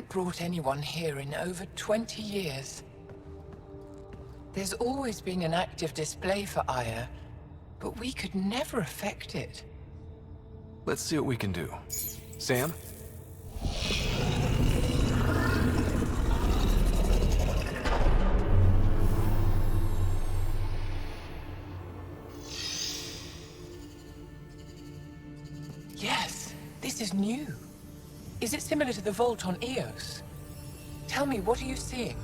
Brought anyone here in over 20 years. There's always been an active display for Aya, but we could never affect it. Let's see what we can do. Sam? Yes, this is new. Is it similar to the vault on Eos? Tell me, what are you seeing?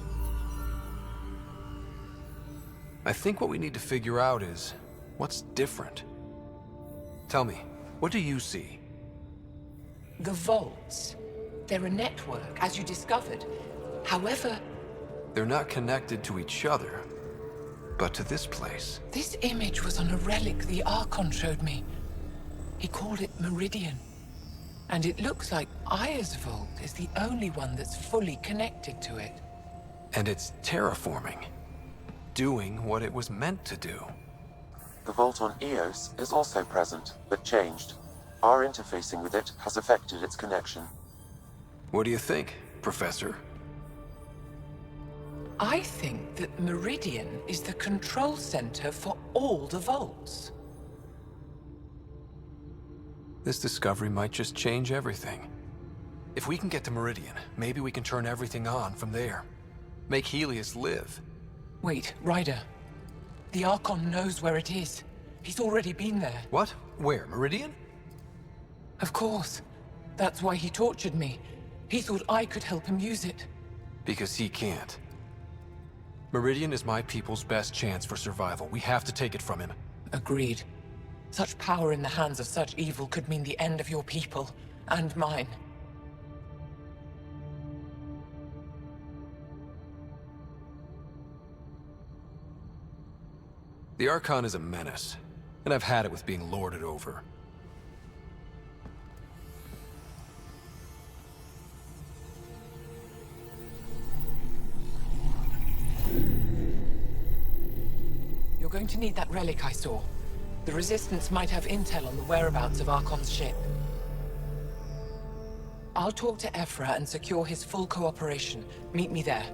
I think what we need to figure out is what's different. Tell me, what do you see? The vaults. They're a network, as you discovered. However, they're not connected to each other, but to this place. This image was on a relic the Archon showed me. He called it Meridian. And it looks like Aya's vault is the only one that's fully connected to it. And it's terraforming, doing what it was meant to do. The vault on Eos is also present, but changed. Our interfacing with it has affected its connection. What do you think, Professor? I think that Meridian is the control center for all the vaults. This discovery might just change everything. If we can get to Meridian, maybe we can turn everything on from there. Make Helios live. Wait, Ryder. The Archon knows where it is. He's already been there. What? Where? Meridian? Of course. That's why he tortured me. He thought I could help him use it. Because he can't. Meridian is my people's best chance for survival. We have to take it from him. Agreed. Such power in the hands of such evil could mean the end of your people, and mine. The Archon is a menace, and I've had it with being lorded over. You're going to need that relic I saw. The Resistance might have intel on the whereabouts of Archon's ship. I'll talk to Ephra and secure his full cooperation. Meet me there.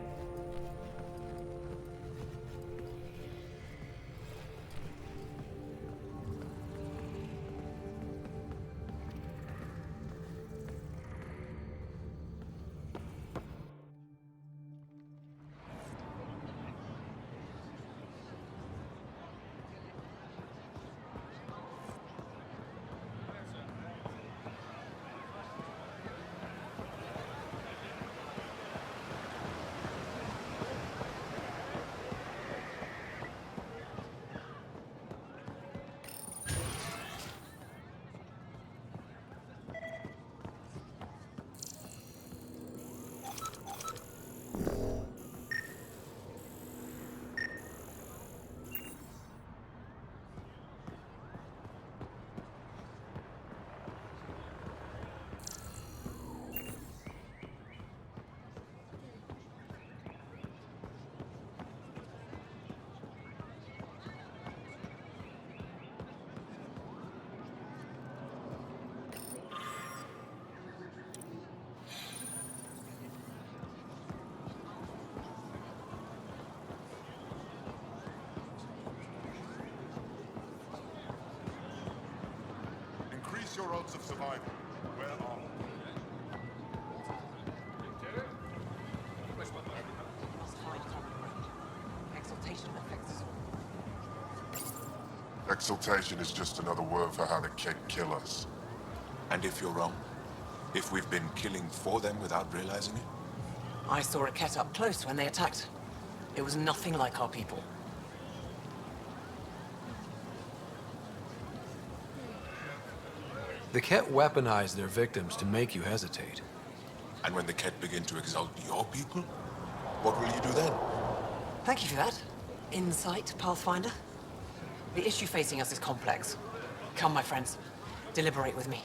Increase your odds of survival. Where are we? Exaltation affects us all. Exaltation is just another word for how the Kett kill us. And if you're wrong? If we've been killing for them without realizing it? I saw a Kett up close when they attacked. It was nothing like our people. The Kett weaponize their victims to make you hesitate. And when the Kett begin to exalt your people? What will you do then? Thank you for that. Insight, Pathfinder. The issue facing us is complex. Come, my friends. Deliberate with me.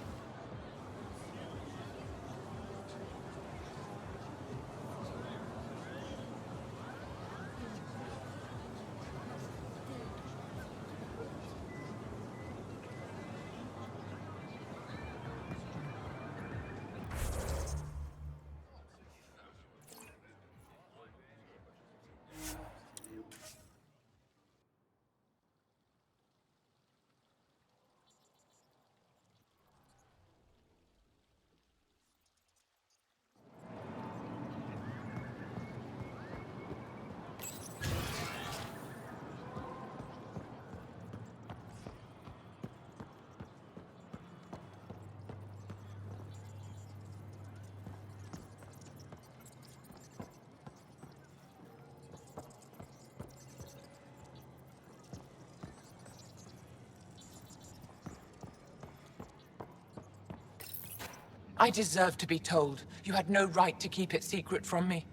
I deserve to be told. You had no right to keep it secret from me.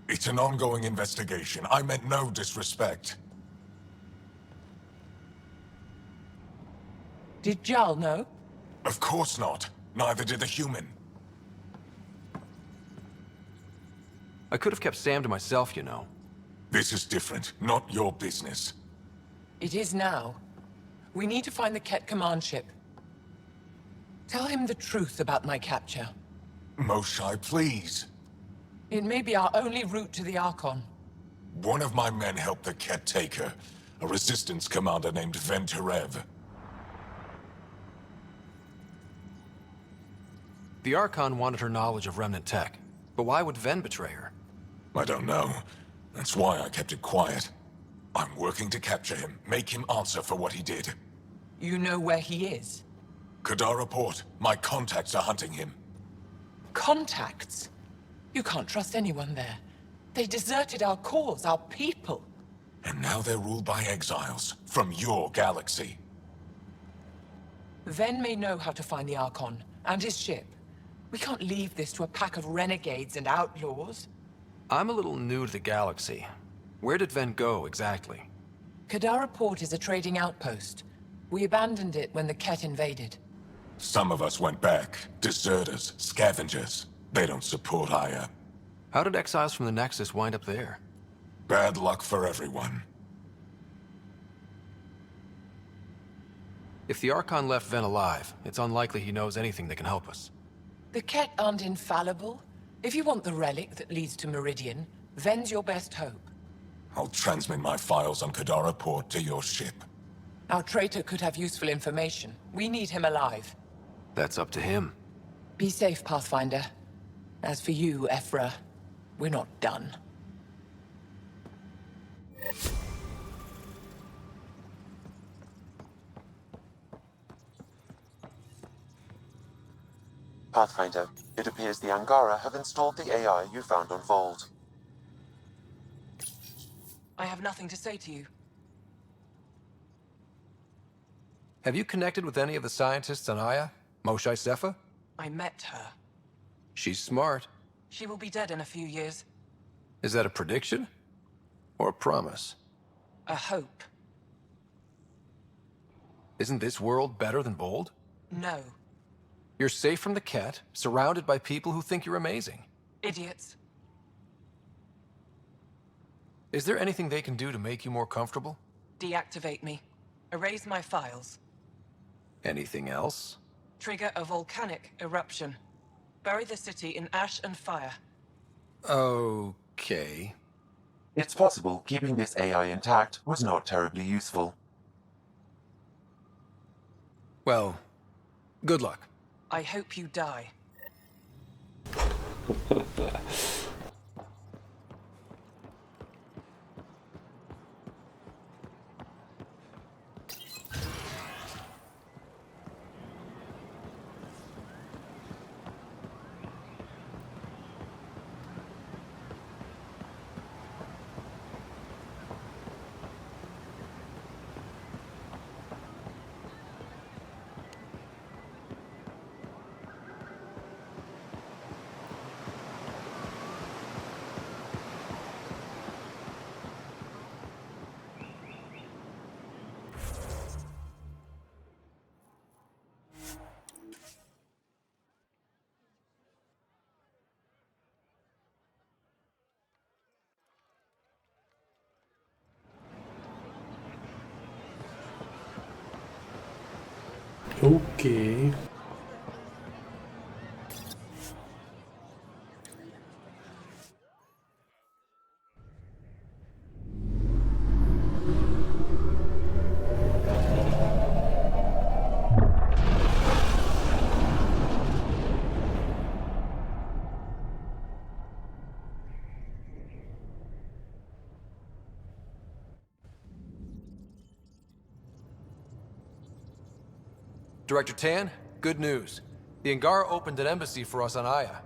It's an ongoing investigation. I meant no disrespect. Did Jal know? Of course not. Neither did the human. I could have kept Sam to myself, you know. This is different. Not your business. It is now. We need to find the Kett command ship. Tell him the truth about my capture. Moshai, please. It may be our only route to the Archon. One of my men helped the Kett take her. A resistance commander named Venturev. The Archon wanted her knowledge of remnant tech, but why would Ven betray her? I don't know. That's why I kept it quiet. I'm working to capture him, make him answer for what he did. You know where he is? Kadara Port. My contacts are hunting him. Contacts? You can't trust anyone there. They deserted our cause, our people. And now they're ruled by exiles from your galaxy. Ven may know how to find the Archon, and his ship. We can't leave this to a pack of renegades and outlaws. I'm a little new to the galaxy. Where did Ven go, exactly? Kadara Port is a trading outpost. We abandoned it when the Ket invaded. Some of us went back. Deserters, scavengers. They don't support Aya. How did exiles from the Nexus wind up there? Bad luck for everyone. If the Archon left Ven alive, it's unlikely he knows anything that can help us. The Ket aren't infallible. If you want the relic that leads to Meridian, Ven's your best hope. I'll transmit my files on Kadara Port to your ship. Our traitor could have useful information. We need him alive. That's up to him. Be safe, Pathfinder. As for you, Ephra, we're not done. Pathfinder, it appears the Angara have installed the AI you found on Vold. I have nothing to say to you. Have you connected with any of the scientists on Aya? Moshae Sepha? I met her. She's smart. She will be dead in a few years. Is that a prediction? Or a promise? A hope. Isn't this world better than Vold? No. You're safe from the Ket, surrounded by people who think you're amazing. Idiots. Is there anything they can do to make you more comfortable? Deactivate me. Erase my files. Anything else? Trigger a volcanic eruption. Bury the city in ash and fire. Okay. It's possible keeping this AI intact was not terribly useful. Well, good luck. I hope you die. Okay. Director Tan, good news. The Angara opened an embassy for us on Aya.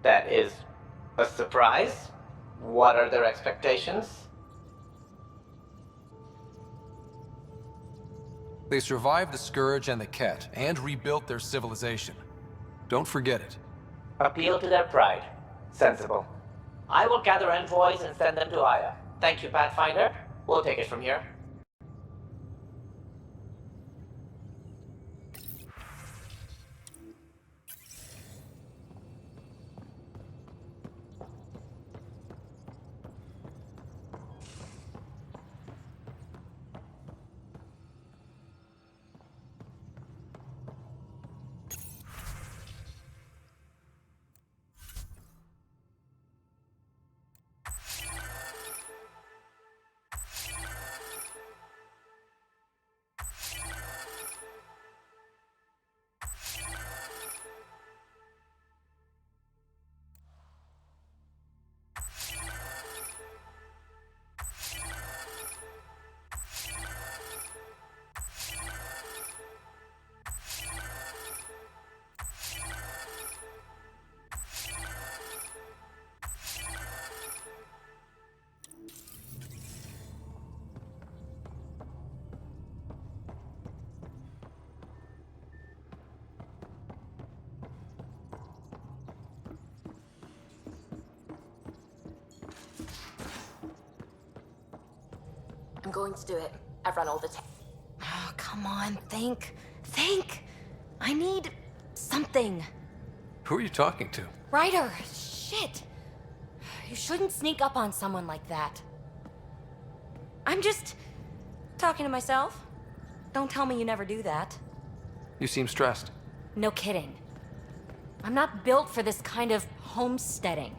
That is a surprise? What are their expectations? They survived the Scourge and the Ket, and rebuilt their civilization. Don't forget it. Appeal to their pride. Sensible. I will gather envoys and send them to Aya. Thank you, Pathfinder. We'll take it from here. going to do it. I've run all the tests. Oh, come on, think. Think! I need something. Who are you talking to? Ryder, shit. You shouldn't sneak up on someone like that. I'm just talking to myself. Don't tell me you never do that. You seem stressed. No kidding. I'm not built for this kind of homesteading.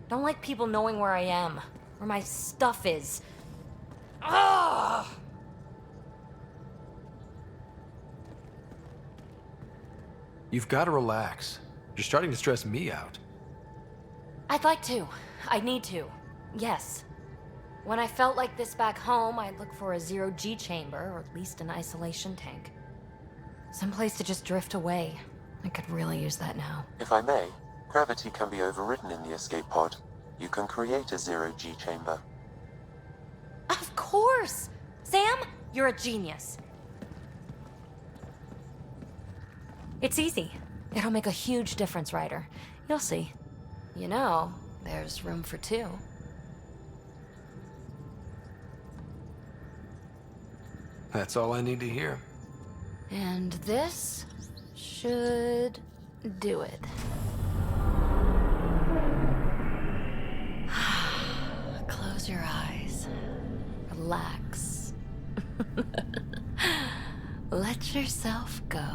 Don't like people knowing where I am, where my stuff is. Ugh! You've got to relax. You're starting to stress me out. I'd like to. I need to. Yes. When I felt like this back home, I'd look for a zero-G chamber, or at least an isolation tank. Someplace to just drift away. I could really use that now. If I may, gravity can be overridden in the escape pod. You can create a zero-G chamber. Of course! Sam, you're a genius. It's easy. It'll make a huge difference, Ryder. You'll see. You know, there's room for two. That's all I need to hear. And this should do it. Close your eyes. Relax. Let yourself go.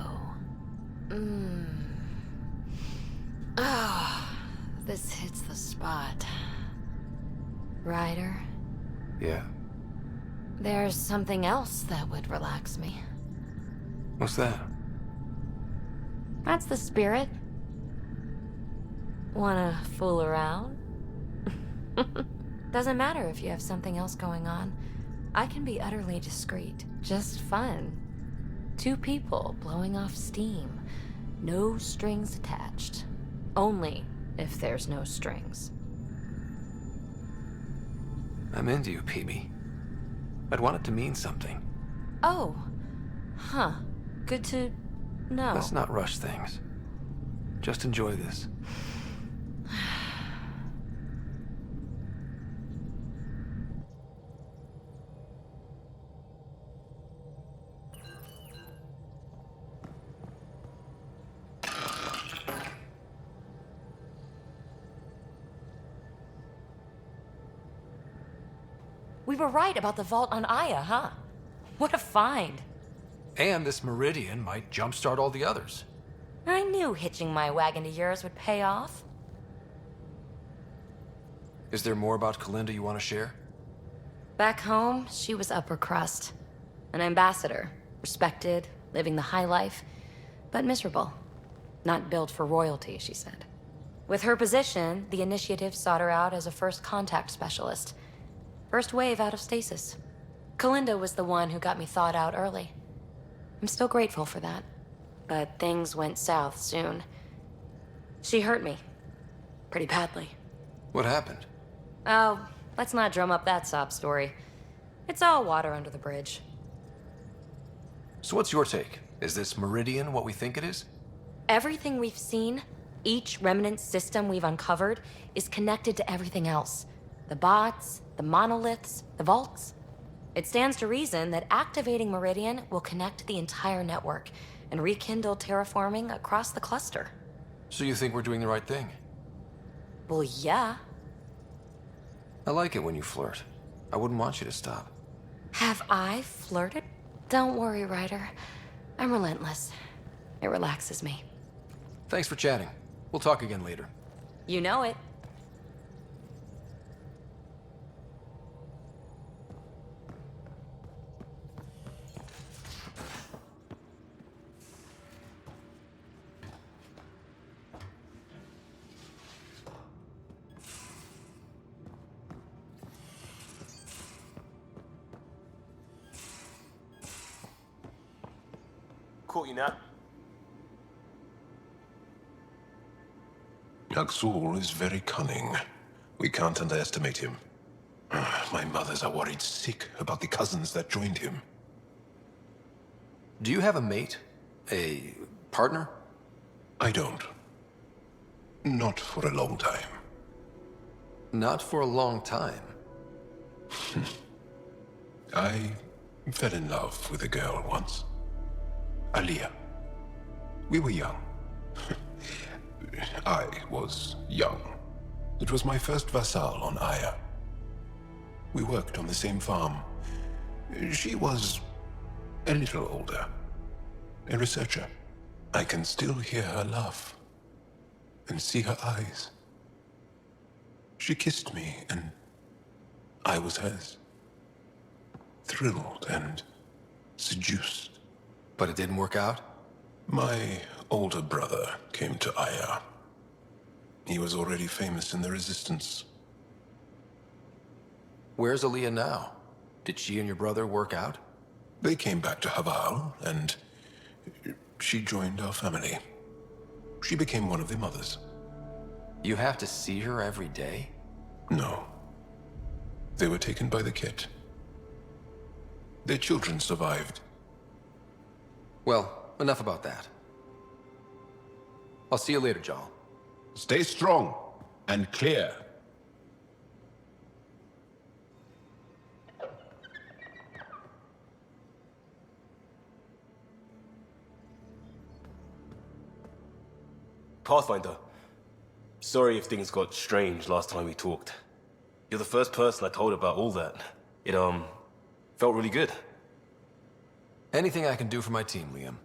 Oh, this hits the spot. Ryder, Yeah. there's something else that would relax me. What's that? That's the spirit. Wanna fool around? Doesn't matter if you have something else going on. I can be utterly discreet. Just fun. Two people blowing off steam. No strings attached. Only if there's no strings. I'm into you, PB. I'd want it to mean something. Oh. Huh. Good to know. Let's not rush things. Just enjoy this. We were right about the vault on Aya, huh? What a find. And this Meridian might jumpstart all the others. I knew hitching my wagon to yours would pay off. Is there more about Kalinda you want to share? Back home, she was upper crust. An ambassador. Respected, living the high life, but miserable. Not built for royalty, she said. With her position, the initiative sought her out as a first contact specialist. First wave out of stasis. Kalinda was the one who got me thawed out early. I'm still grateful for that. But things went south soon. She hurt me. Pretty badly. What happened? Oh, let's not drum up that sob story. It's all water under the bridge. So what's your take? Is this Meridian what we think it is? Everything we've seen, each remnant system we've uncovered, is connected to everything else. The bots, the monoliths, the vaults. It stands to reason that activating Meridian will connect the entire network and rekindle terraforming across the cluster. So you think we're doing the right thing? Well, yeah. I like it when you flirt. I wouldn't want you to stop. Have I flirted? Don't worry, Ryder. I'm relentless. It relaxes me. Thanks for chatting. We'll talk again later. You know it. Caught you now. Yaksul is very cunning. We can't underestimate him. My mothers are worried sick about the cousins that joined him. Do you have a mate? A partner? I don't. Not for a long time. Not for a long time. I fell in love with a girl once. Aliyah. We were young. I was young. It was my first vassal on Aya. We worked on the same farm. She was a little older. A researcher. I can still hear her laugh and see her eyes. She kissed me and I was hers. Thrilled and seduced. But it didn't work out? My older brother came to Aya. He was already famous in the Resistance. Where's Aliyah now? Did she and your brother work out? They came back to Haval, and she joined our family. She became one of the mothers. You have to see her every day? No. They were taken by the Ket. Their children survived. Well, enough about that. I'll see you later, Jal. Stay strong and clear. Pathfinder, sorry if things got strange last time we talked. You're the first person I told about all that. It, felt really good. Anything I can do for my team, Liam.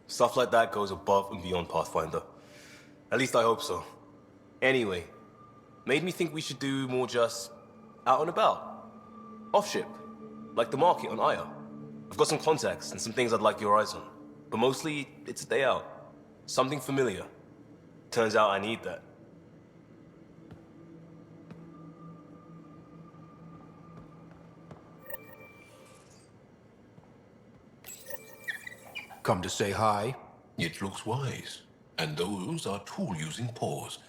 Stuff like that goes above and beyond Pathfinder. At least I hope so. Anyway, made me think we should do more just out and about. Off-ship, like the market on Aya. I've got some contacts and some things I'd like your eyes on. But mostly, it's a day out. Something familiar. Turns out I need that. Come to say hi? It looks wise. And those are tool-using paws.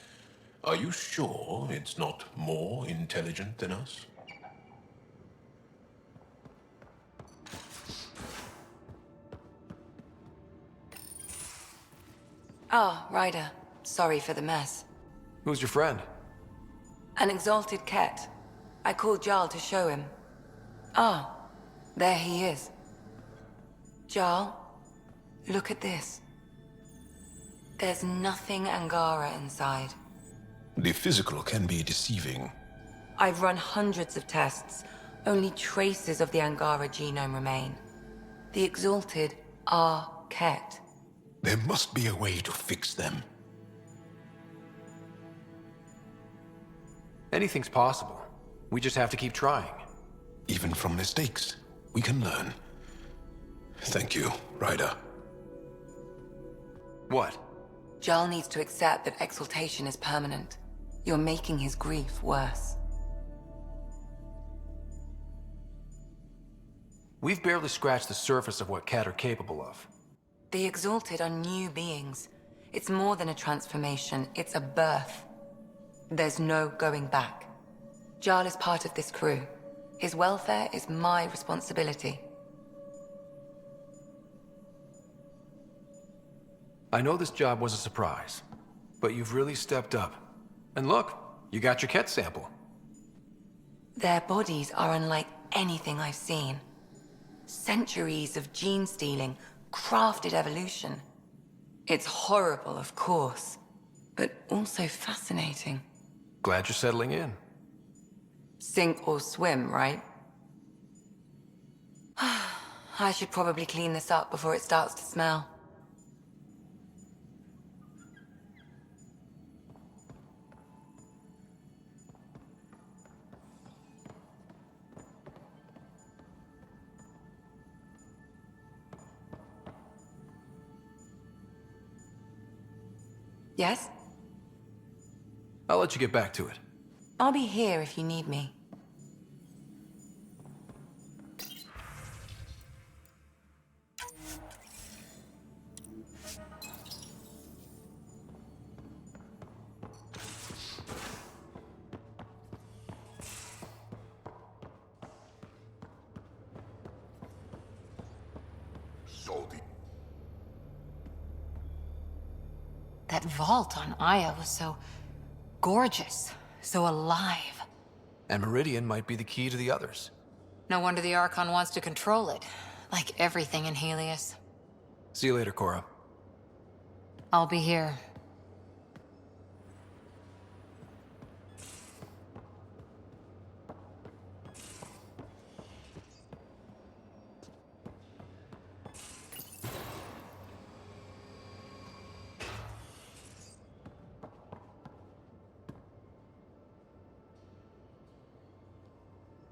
Are you sure it's not more intelligent than us? Ah, Ryder. Sorry for the mess. Who's your friend? An exalted Ket. I called Jarl to show him. Ah, there he is. Jarl, look at this. There's nothing Angara inside. The physical can be deceiving. I've run hundreds of tests. Only traces of the Angara genome remain. The exalted are Ket. There must be a way to fix them. Anything's possible. We just have to keep trying. Even from mistakes, we can learn. Thank you, Ryder. What? Jarl needs to accept that exaltation is permanent. You're making his grief worse. We've barely scratched the surface of what Ket are capable of. The exalted are new beings. It's more than a transformation, it's a birth. There's no going back. Jarl is part of this crew. His welfare is my responsibility. I know this job was a surprise, but you've really stepped up. And look, you got your Ket sample. Their bodies are unlike anything I've seen. Centuries of gene stealing, crafted evolution. It's horrible, of course, but also fascinating. Glad you're settling in. Sink or swim, right? I should probably clean this up before it starts to smell. Yes? I'll let you get back to it. I'll be here if you need me. That vault on Aya was so gorgeous, so alive. And Meridian might be the key to the others. No wonder the Archon wants to control it, like everything in Helios. See you later, Cora. I'll be here.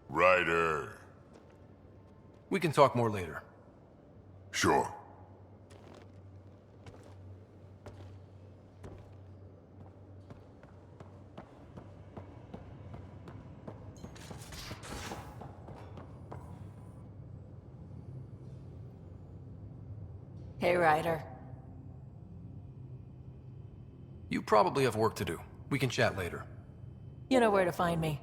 Ryder. We can talk more later. Sure. Hey, Ryder. You probably have work to do. We can chat later. You know where to find me.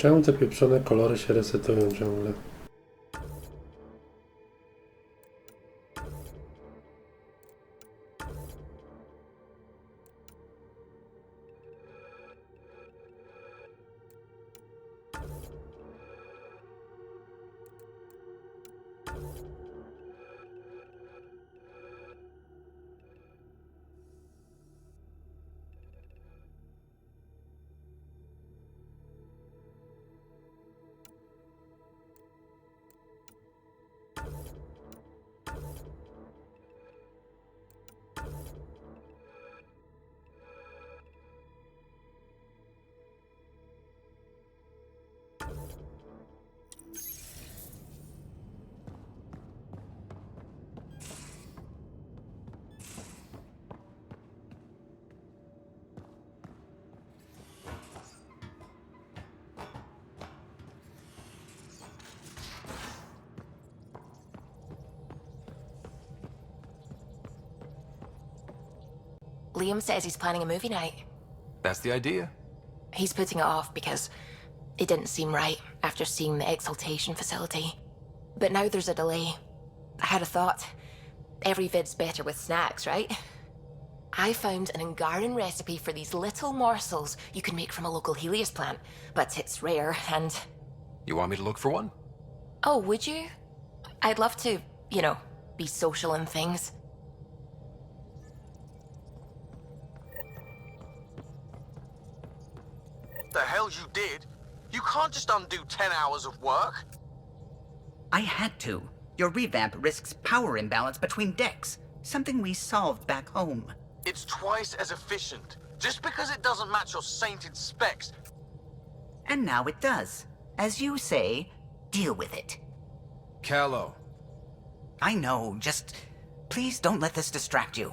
Czemu te pieprzone kolory się resetują ciągle? Liam says he's planning a movie night. That's the idea. He's putting it off because it didn't seem right after seeing the exaltation facility. But now there's a delay. I had a thought. Every vid's better with snacks, right? I found an Angaran recipe for these little morsels you can make from a local Helios plant, but it's rare and... You want me to look for one? Oh, would you? I'd love to, you know, be social and things. The hell you did? You can't just undo 10 hours of work. I had to. Your revamp risks power imbalance between decks, something we solved back home. It's twice as efficient. Just because it doesn't match your sainted specs. And now it does. As you say, deal with it. Callow. I know, just... please don't let this distract you.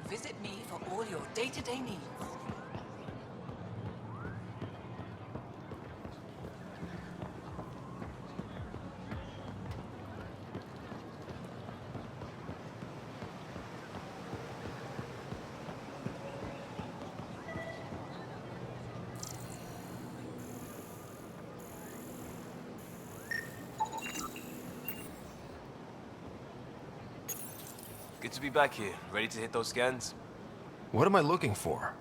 Visit me for all your day-to-day needs. Good to be back here. Ready to hit those scans? What am I looking for?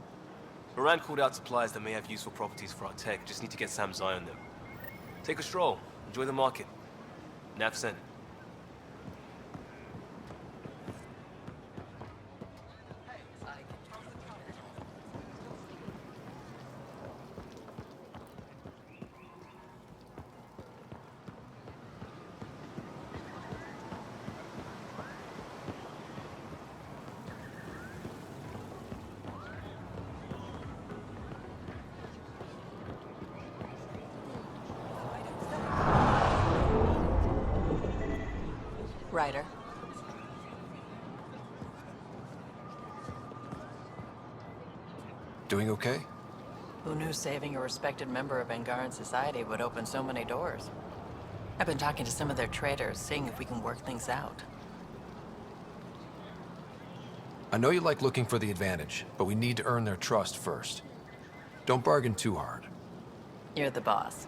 Moran called out supplies that may have useful properties for our tech. Just need to get Sam's eye on them. Take a stroll. Enjoy the market. Nav sent. Ryder. Doing okay? Who knew saving a respected member of Angaran society would open so many doors? I've been talking to some of their traders, seeing if we can work things out. I know you like looking for the advantage, but we need to earn their trust first. Don't bargain too hard. You're the boss.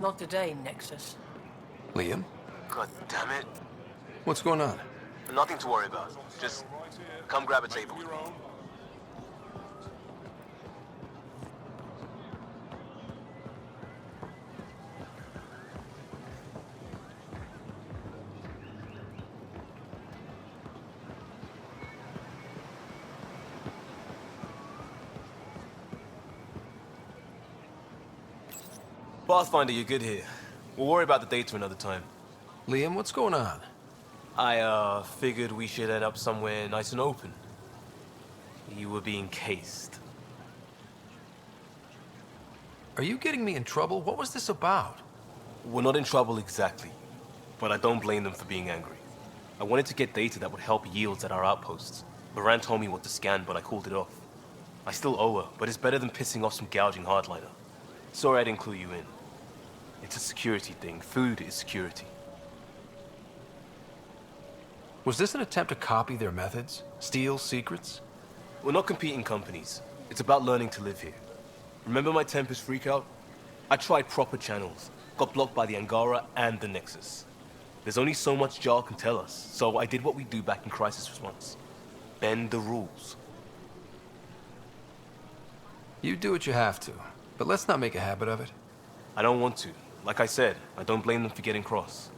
Not today, Nexus. Liam? God damn it. What's going on? Nothing to worry about. Just come grab a table. Pathfinder, you're good here. We'll worry about the data another time. Liam, what's going on? I, figured we should head up somewhere nice and open. You were being cased. Are you getting me in trouble? What was this about? We're not in trouble exactly, but I don't blame them for being angry. I wanted to get data that would help yields at our outposts. Moran told me what to scan, but I called it off. I still owe her, but it's better than pissing off some gouging hardliner. Sorry I didn't clue you in. It's a security thing. Food is security. Was this an attempt to copy their methods? Steal secrets? We're not competing companies. It's about learning to live here. Remember my Tempest freakout? I tried proper channels. Got blocked by the Angara and the Nexus. There's only so much Jarl can tell us, so I did what we do back in Crisis Response. Bend the rules. You do what you have to, but let's not make a habit of it. I don't want to. Like I said, I don't blame them for getting cross.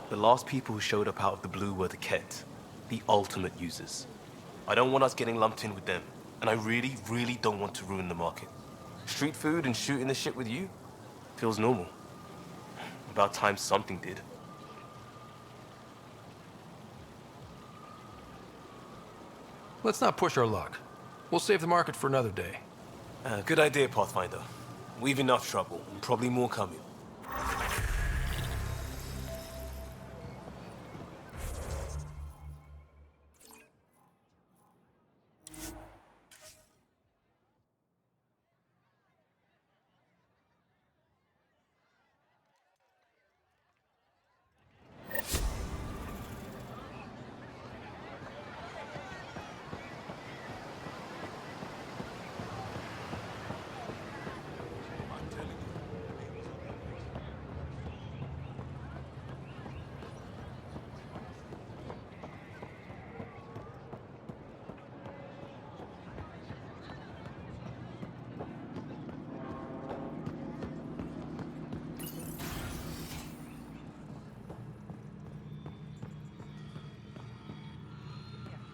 The last people who showed up out of the blue were the Ket, the ultimate users. I don't want us getting lumped in with them, and I really, really don't want to ruin the market. Street food and shooting the shit with you feels normal. About time something did. Let's not push our luck. We'll save the market for another day. Good idea, Pathfinder. We've enough trouble, and probably more coming.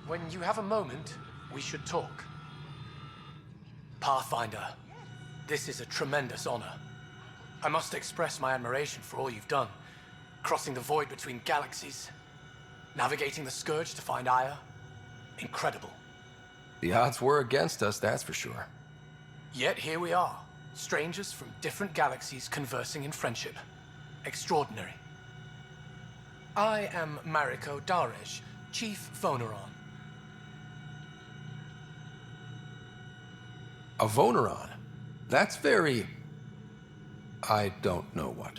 When you have a moment, we should talk. Pathfinder, this is a tremendous honor. I must express my admiration for all you've done. Crossing the void between galaxies, navigating the Scourge to find Aya. Incredible. The odds were against us, that's for sure. Yet here we are, strangers from different galaxies conversing in friendship. Extraordinary. I am Mariko Darej, Chief Voneron. A Voneron? That's very... I don't know what.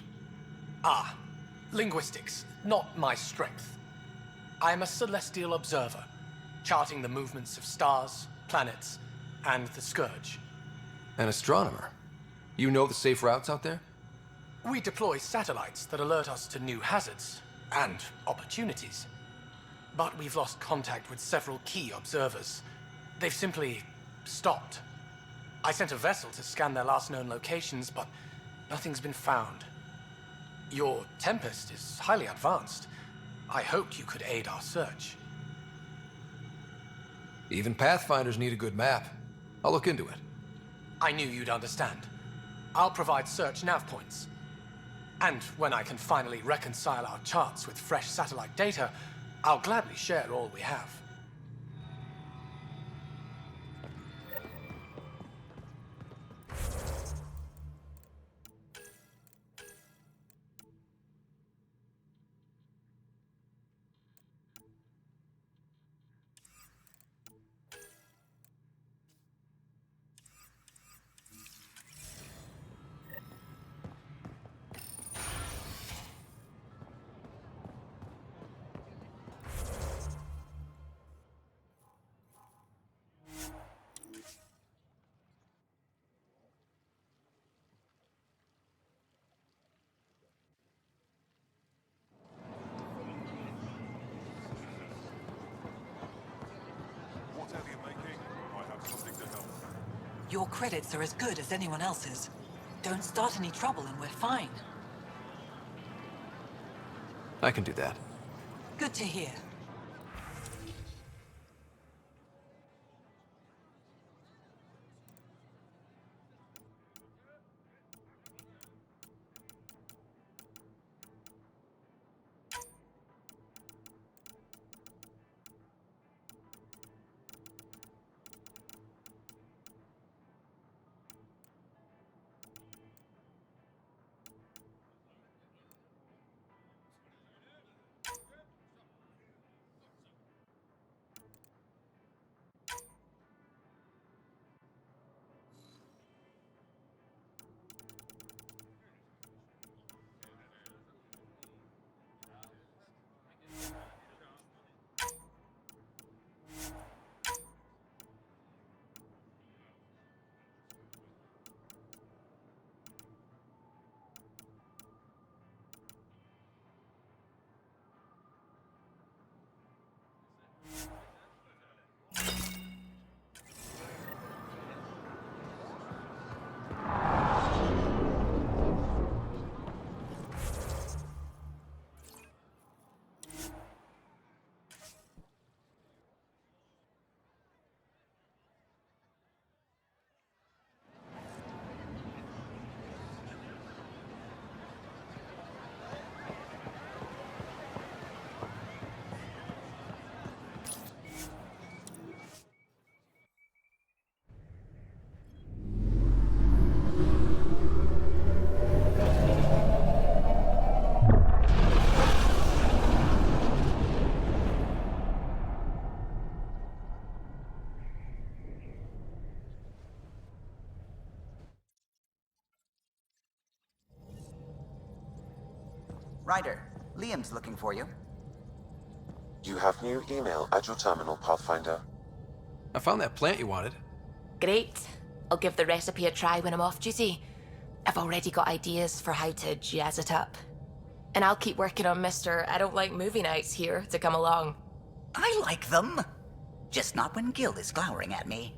Ah, linguistics, not my strength. I am a celestial observer, charting the movements of stars, planets, and the Scourge. An astronomer? You know the safe routes out there? We deploy satellites that alert us to new hazards and opportunities. But we've lost contact with several key observers. They've simply stopped. I sent a vessel to scan their last known locations, but nothing's been found. Your Tempest is highly advanced. I hoped you could aid our search. Even Pathfinders need a good map. I'll look into it. I knew you'd understand. I'll provide search nav points. And when I can finally reconcile our charts with fresh satellite data, I'll gladly share all we have. Your credits are as good as anyone else's. Don't start any trouble and we're fine. I can do that. Good to hear. Ryder, Liam's looking for you. You have new email at your terminal, Pathfinder. I found that plant you wanted. Great. I'll give the recipe a try when I'm off duty. I've already got ideas for how to jazz it up. And I'll keep working on Mr. I don't like movie nights here to come along. I like them. Just not when Gil is glowering at me.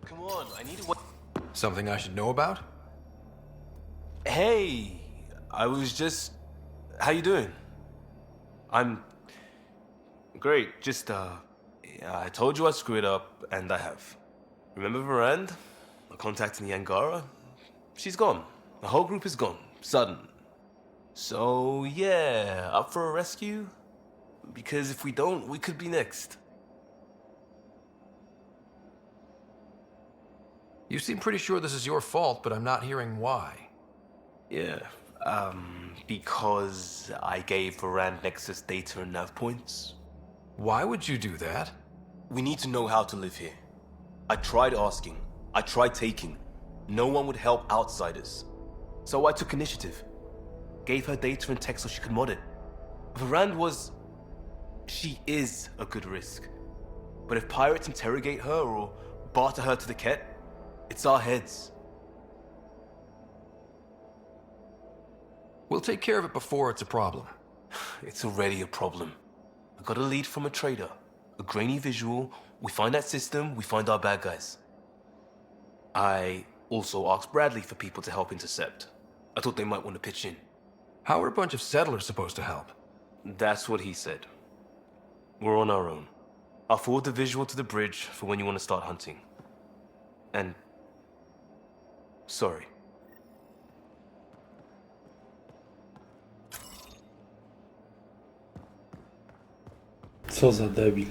Come on, I need to... Something I should know about? Hey, I was just... How you doing? I'm... Great, just, yeah, I told you I screwed up, and I have. Remember Varand? I contacted the Angara? She's gone. The whole group is gone. Sudden. So, yeah, up for a rescue? Because if we don't, we could be next. You seem pretty sure this is your fault, but I'm not hearing why. Yeah, because I gave Varand Nexus data and nav points. Why would you do that? We need to know how to live here. I tried asking. I tried taking. No one would help outsiders. So I took initiative. Gave her data and tech so she could mod it. Varand was... She is a good risk. But if pirates interrogate her or barter her to the Ket, it's our heads. We'll take care of it before it's a problem. It's already a problem. I got a lead from a trader. A grainy visual. We find that system, we find our bad guys. I also asked Bradley for people to help intercept. I thought they might want to pitch in. How are a bunch of settlers supposed to help? That's what he said. We're on our own. I'll forward the visual to the bridge for when you want to start hunting. And... sorry. Co za debil.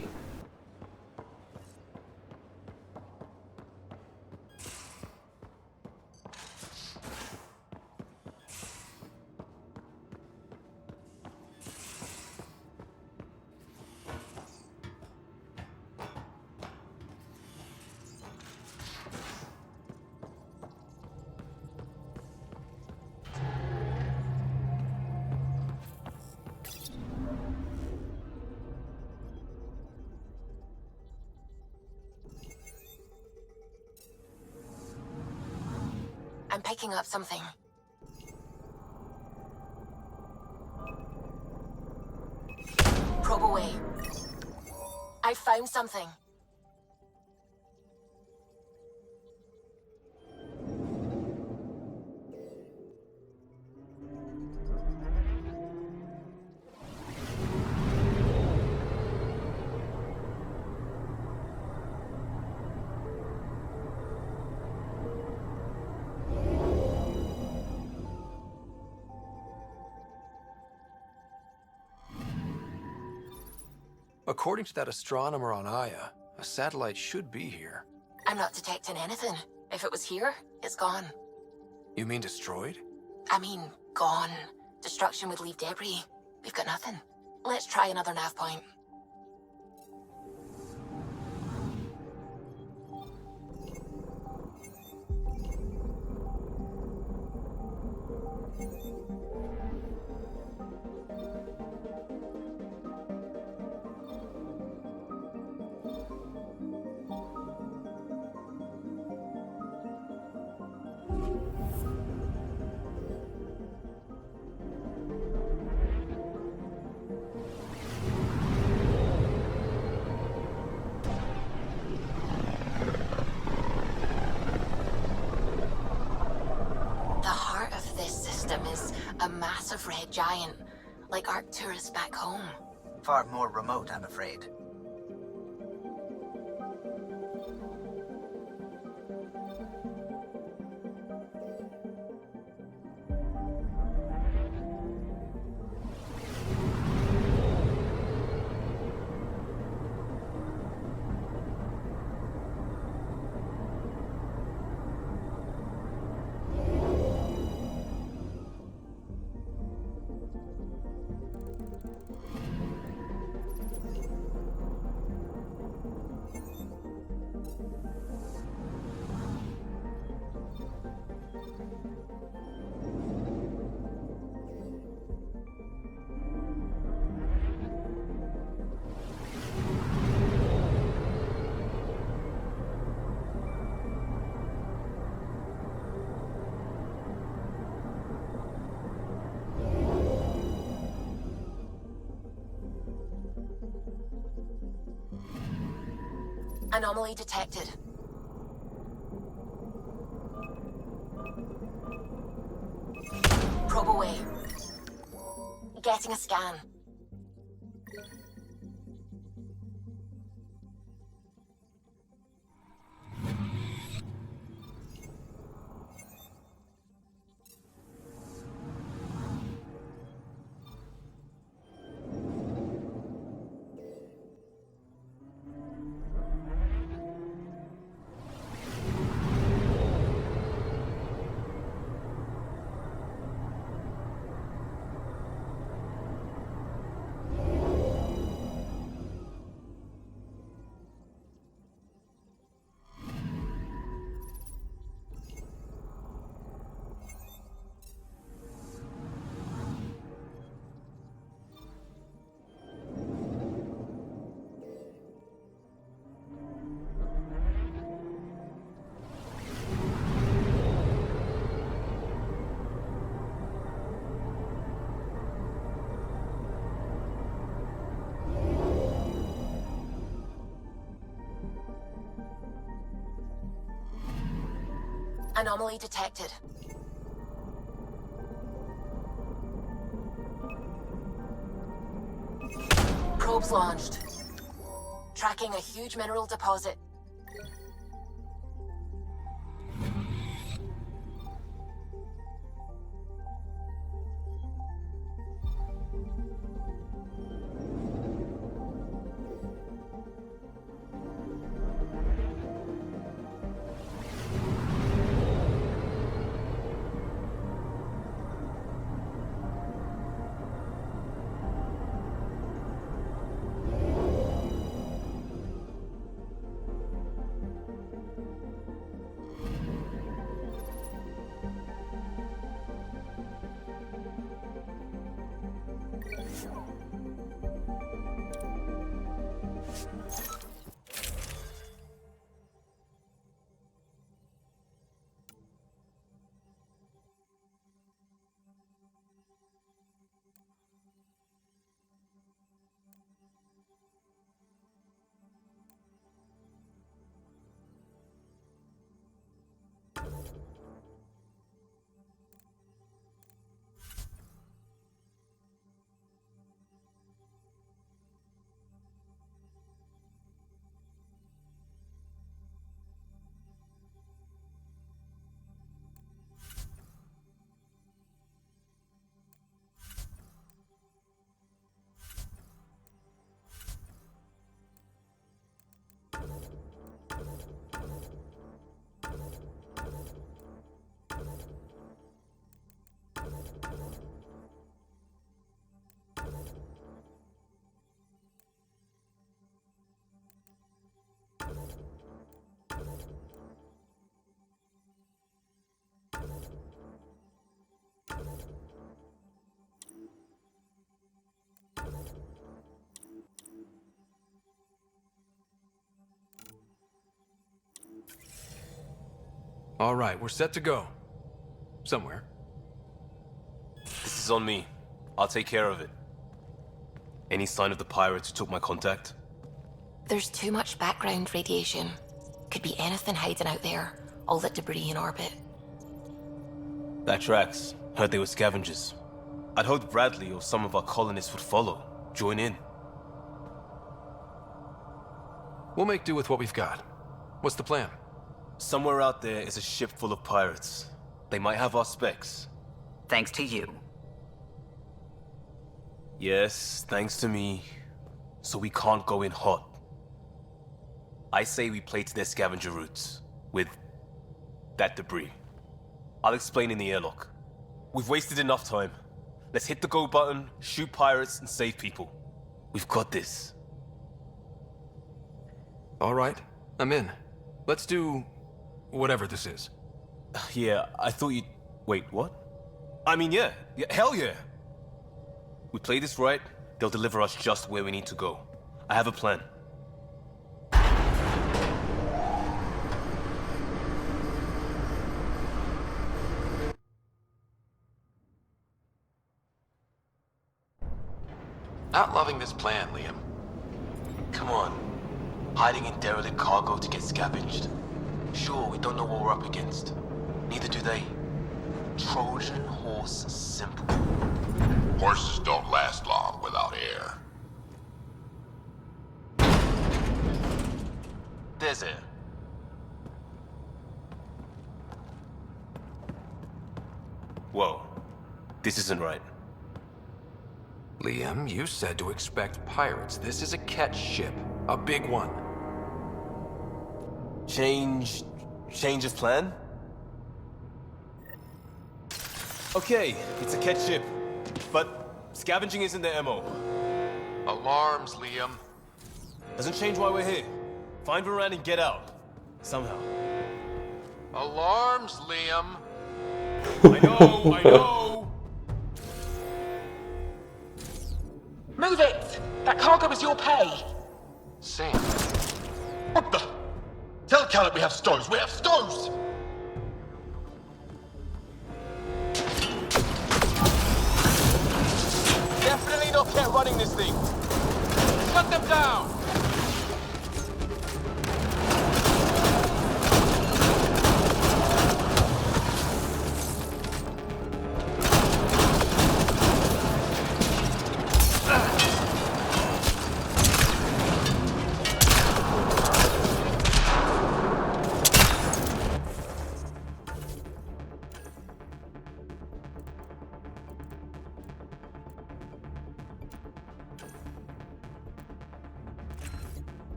I'm picking up something. away. I found something. According to that astronomer on Aya, a satellite should be here. I'm not detecting anything. If it was here, it's gone. You mean destroyed? I mean, gone. Destruction would leave debris. We've got nothing. Let's try another nav point. Is a massive red giant, like Arcturus back home. Far more remote, I'm afraid. Anomaly detected. Probe away. Getting a scan. Anomaly detected. Probes launched. Tracking a huge mineral deposit. All right, we're set to go. Somewhere. This is on me. I'll take care of it. Any sign of the pirates who took my contact? There's too much background radiation. Could be anything hiding out there. All that debris in orbit. That tracks. Heard they were scavengers. I'd hoped Bradley or some of our colonists would follow. Join in. We'll make do with what we've got. What's the plan? Somewhere out there is a ship full of pirates. They might have our specs. Thanks to you. Yes, thanks to me. So we can't go in hot. I say we play to their scavenger routes. With that debris. I'll explain in the airlock. We've wasted enough time. Let's hit the go button, shoot pirates, and save people. We've got this. All right, I'm in. Let's do whatever this is. Yeah, I thought you'd... Wait, what? I mean, yeah, hell yeah! We play this right, they'll deliver us just where we need to go. I have a plan. Not loving this plan, Liam. Come on. Hiding in derelict cargo to get scavenged. Sure, we don't know what we're up against. Neither do they. Trojan horse simple. Horses don't last long without air. There's air. Whoa. This isn't right. Liam, you said to expect pirates. This is a catch ship. A big one. Change of plan? Okay, it's a catch ship. But scavenging isn't their MO. Alarms, Liam. Doesn't change why we're here. Find Varan and get out. Somehow. Alarms, Liam. I know! Move it! That cargo is your pay! Sam. What the? Tell Caleb we have stoves. We have stoves! Definitely not Cat running this thing. Shut them down!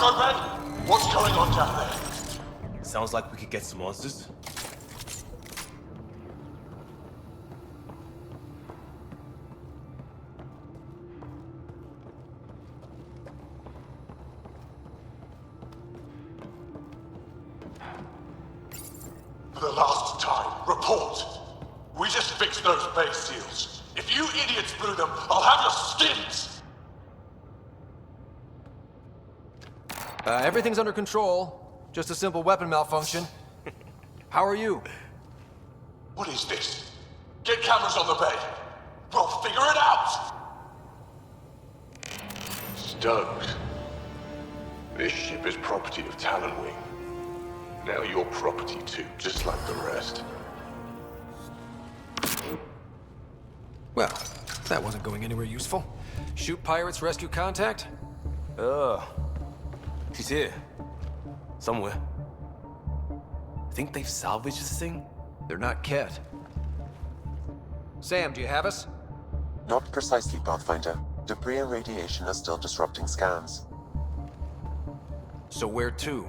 cargo bay? What's going on down there? Sounds like we could get some answers. For the last time, report. We just fixed those bay seals. If you idiots blew them, I'll have your skins! Everything's under control. Just a simple weapon malfunction. How are you? What is this? Get cameras on the bay. We'll figure it out! Stoked. This ship is property of Talonwing. Now you're property too, just like the rest. Well, that wasn't going anywhere useful. Shoot pirates, rescue contact? She's here. Somewhere. Think they've salvaged this thing? They're not Ket. Sam, do you have us? Not precisely, Pathfinder. Debris and radiation are still disrupting scans. So where to?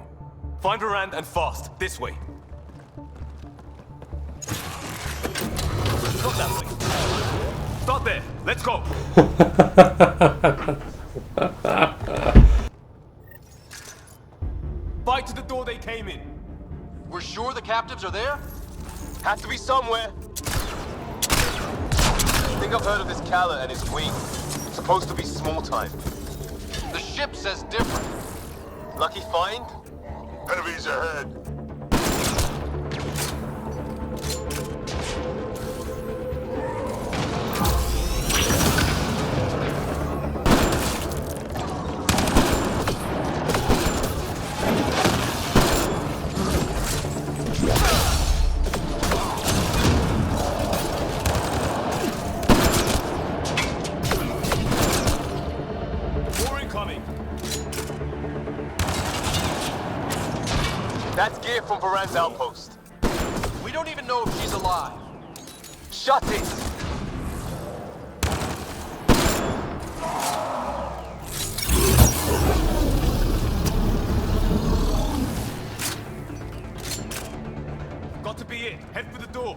Find Rand and fast. This way. Not that way. Start there. Let's go. Fight to the door they came in. We're sure the captives are there? Has to be somewhere. I think I've heard of this Kala and his queen. Supposed to be small time. The ship says different. Lucky find? Enemies ahead. More incoming. That's gear from Varan's outpost. We don't even know if she's alive. Shut it! Got to be it. Head for the door.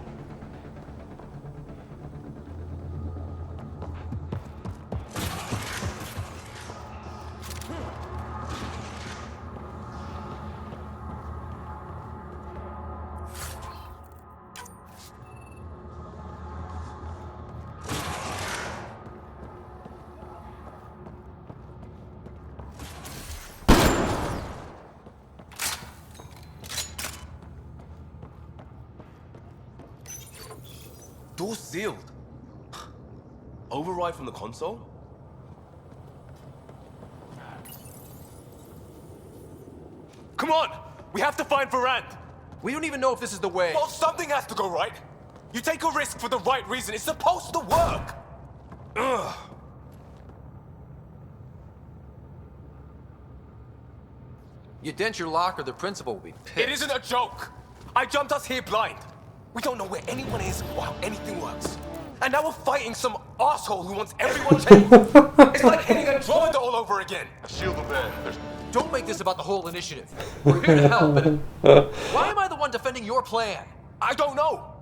Door sealed. Override from the console? Come on! We have to find Varant! We don't even know if this is the way. Well, something has to go right. You take a risk for the right reason. It's supposed to work. Ugh. You dent your lock or the principal will be pissed. It isn't a joke. I jumped us here blind. We don't know where anyone is or how anything works. And now we're fighting some asshole who wants everyone changed. It's like hitting Andromeda all over again. Shield them there. Don't make this about the whole initiative. We're here to help. Why am I the one defending your plan? I don't know.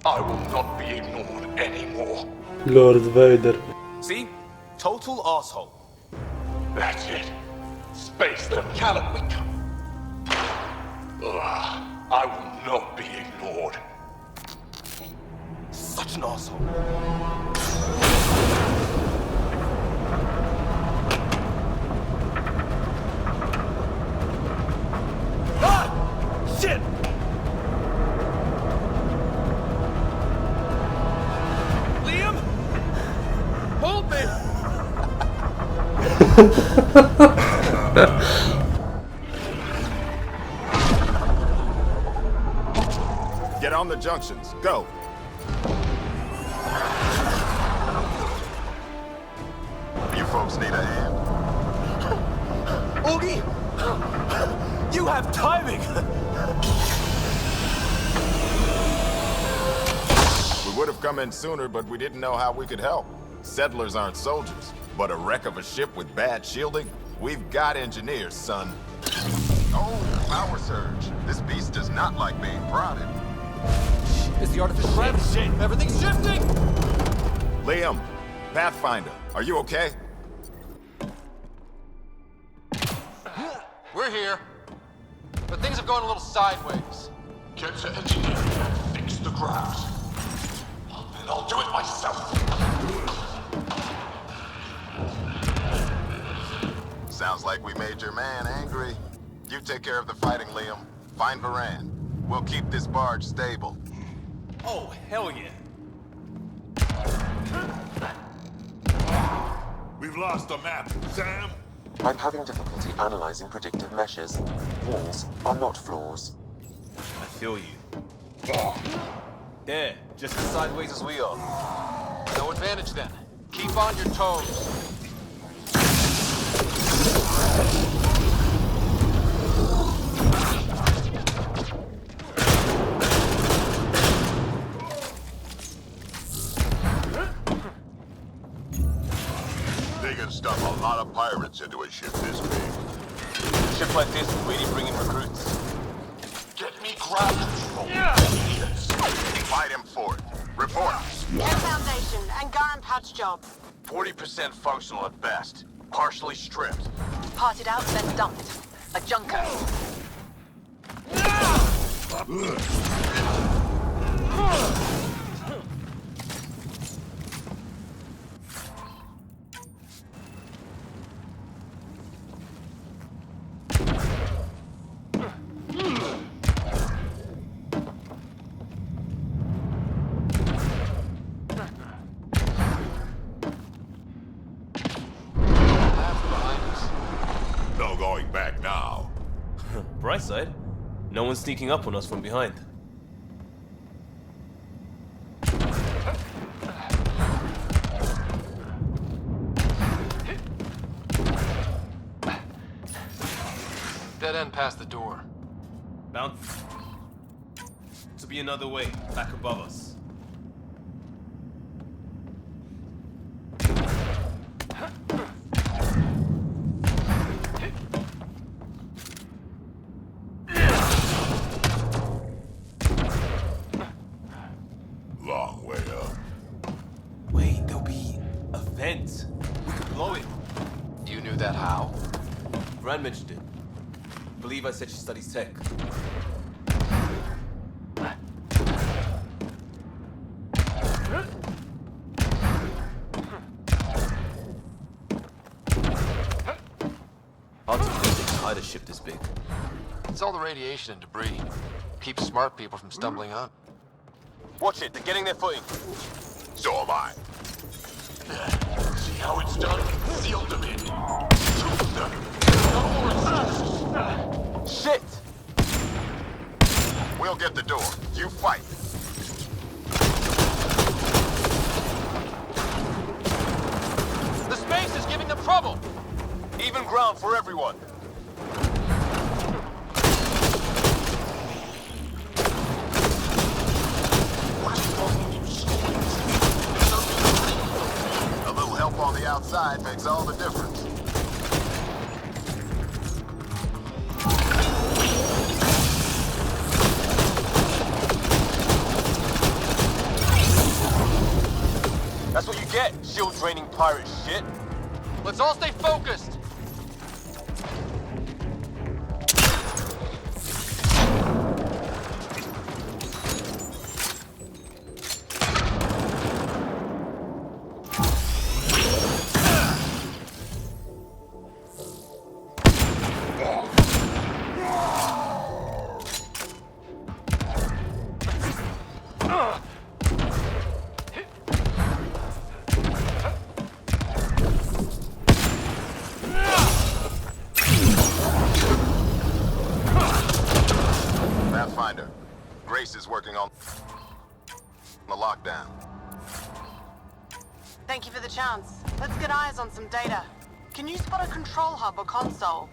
I will not be ignored anymore. Lord Vader. See? Total asshole. That's it. Space them, Callum. We come. I will not be ignored. Such an asshole. Ah! Shit! Liam? Hold me! Get on the junctions. Go. You folks need a hand? Oogie! You have timing! We would have come in sooner, but we didn't know how we could help. Settlers aren't soldiers, but a wreck of a ship with bad shielding? We've got engineers, son. Oh, power surge. This beast does not like being prodded. It's the artificial gravity. Shit, everything's shifting! Liam, Pathfinder, are you okay? We're here. But things have gone a little sideways. Get to engineering and fix the graphs. And I'll do it myself. Sounds like we made your man angry. You take care of the fighting, Liam. Find Varan. We'll keep this barge stable. Oh, hell yeah. We've lost the map, Sam. I'm having difficulty analyzing predictive meshes. Walls are not floors. I feel you. There, just as sideways as we are. No advantage then. Keep on your toes. They can stuff a lot of pirates into a ship this big. A ship like this would really bring in recruits. Get me ground control. Idiots. Fight him for it. Report. Air Foundation, Angaran patch job. 40% functional at best. Partially stripped. Parted out, then dumped. A junker. No going back now. Bright side, no one's sneaking up on us from behind. Dead end past the door. Bound to be another way, back above us. Long way up. Wait, there'll be a vent. We could blow it. You knew that how? Brand mentioned it. Believe I said she studies tech. Hard to believe they can hide a ship this big. It's all the radiation and debris. Keeps smart people from stumbling on. Watch it, they're getting their footing. So am I. See how it's done? Seal them in. Shoot them. No more resistance. Shit! We'll get the door. You fight. The space is giving them trouble! Even ground for everyone. A little help on the outside makes all the difference. That's what you get, shield draining pirate shit. Let's all stay focused! Pathfinder, Grace is working on the lockdown. Thank you for the chance. Let's get eyes on some data. Can you spot a control hub or console?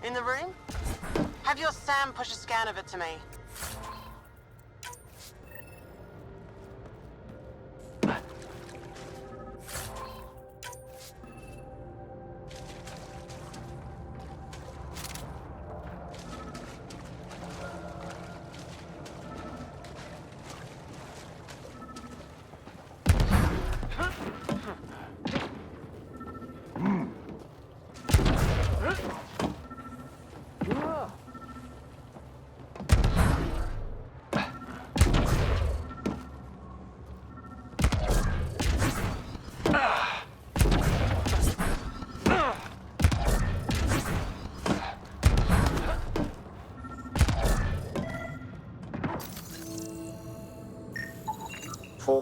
In the room? Have your Sam push a scan of it to me.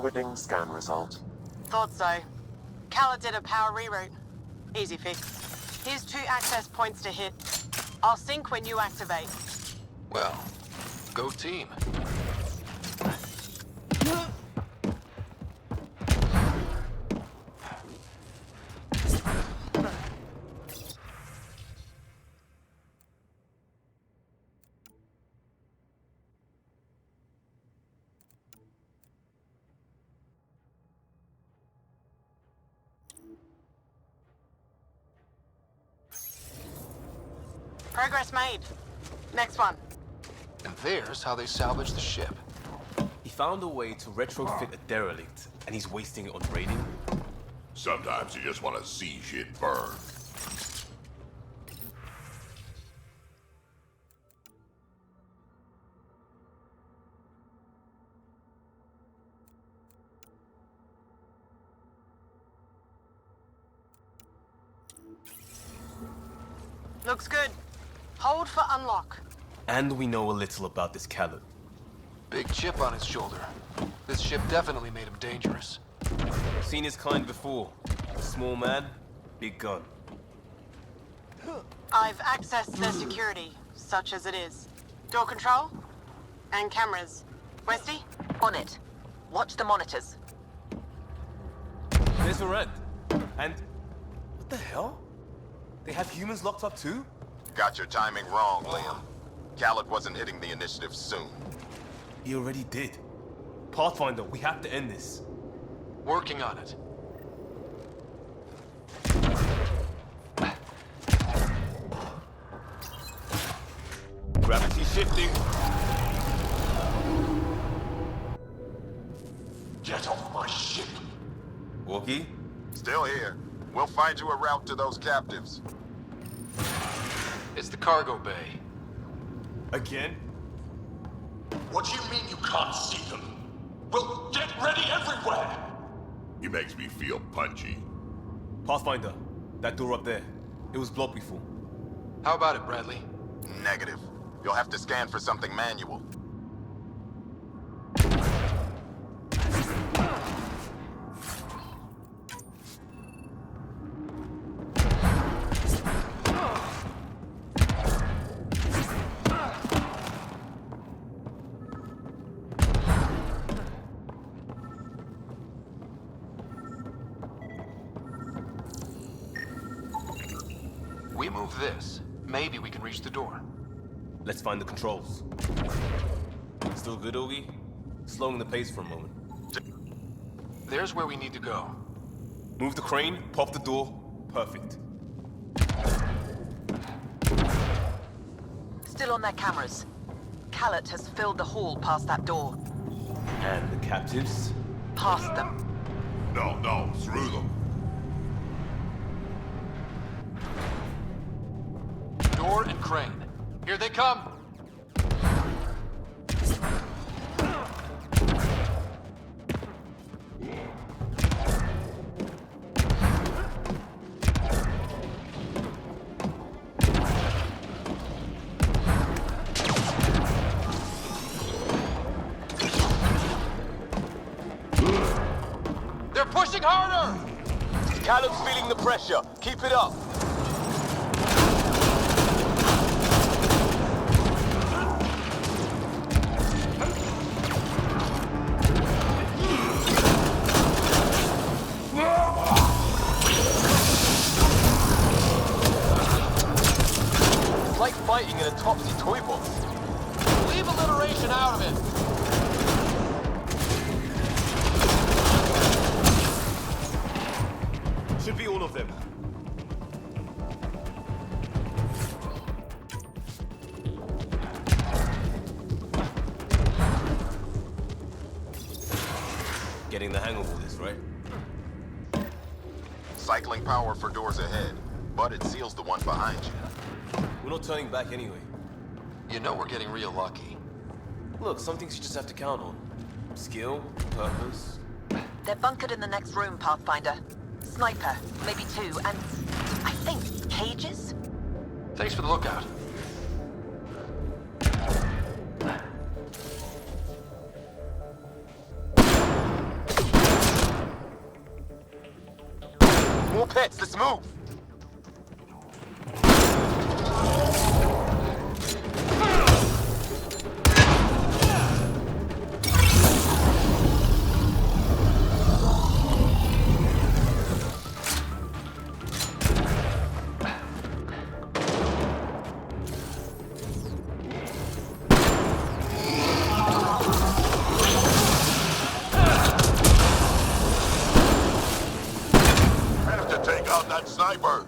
Forwarding scan result. Thought so. Kala did a power reroute. Easy fix. Here's 2 access points to hit. I'll sync when you activate. Well, go team. Progress made. Next one. And there's how they salvage the ship. He found a way to retrofit a derelict, and he's wasting it on raiding? Sometimes you just want to see shit burn. Looks good. Hold for unlock. And we know a little about this Khaled. Big chip on his shoulder. This ship definitely made him dangerous. Seen his kind before. Small man, big gun. I've accessed their security, such as it is. Door control and cameras. Westy? On it. Watch the monitors. There's a red. And what the hell? They have humans locked up too? Got your timing wrong, Liam. Khaled wasn't hitting the initiative soon. He already did. Pathfinder, we have to end this. Working on it. Gravity shifting. Get off my ship! Walkie? Still here. We'll find you a route to those captives. It's the cargo bay. Again? What do you mean you can't see them? Well, get ready everywhere! He makes me feel punchy. Pathfinder, that door up there. It was blocked before. How about it, Bradley? Negative. You'll have to scan for something manual. We move this. Maybe we can reach the door. Let's find the controls. Still good, Ogie? Slowing the pace for a moment. There's where we need to go. Move the crane, pop the door. Perfect. Still on their cameras. Khaled has filled the hall past that door. And the captives? Past them. No, through them. Door and crane. Here they come! They're pushing harder! Callum's feeling the pressure. Keep it up. It's like fighting in a topsy toy box. Leave alliteration out of it! Should be all of them. Getting the hang of all this, right? Cycling power for doors ahead, but it seals the one behind you. We're not turning back anyway. You know we're getting real lucky. Look, some things you just have to count on. Skill, purpose. They're bunkered in the next room, Pathfinder. Sniper, maybe 2, and I think cages? Thanks for the lookout. More pets, let's move! Managed to take out that sniper.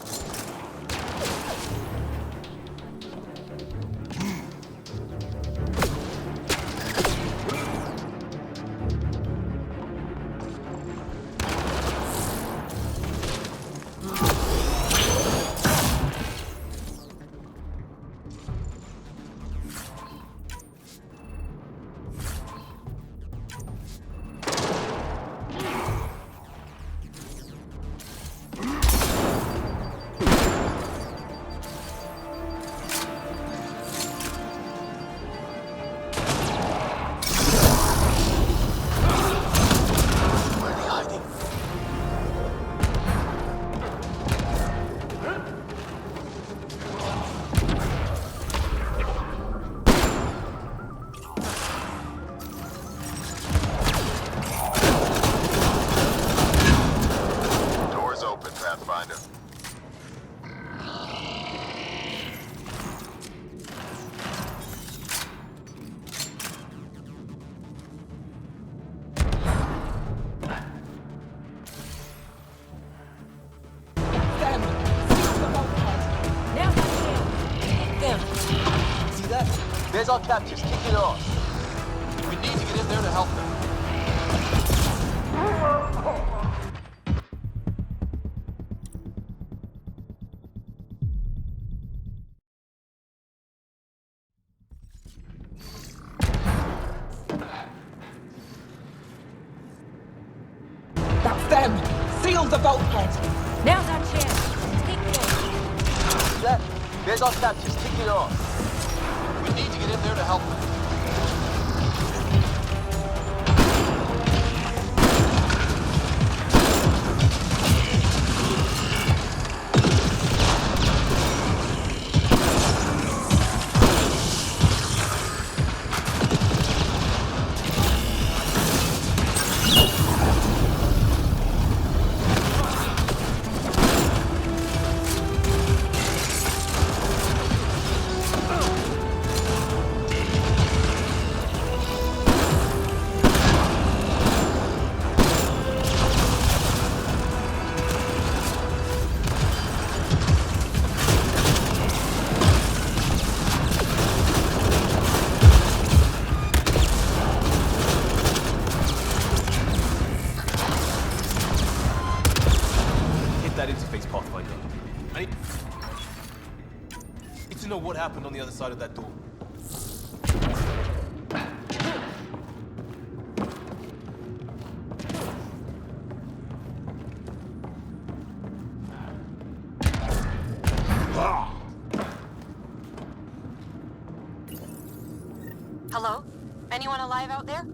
Doors open, Pathfinder. See that? There's our captors, kicking off. We need to get in there to help them. That's them! Seal the bulkhead! Now's our chance! Take this! See that? There's our captors, kicking off. We need to get in there to help them. That interface, Pathfinder. I need to know what happened on the other side of that door. Hello? Anyone alive out there?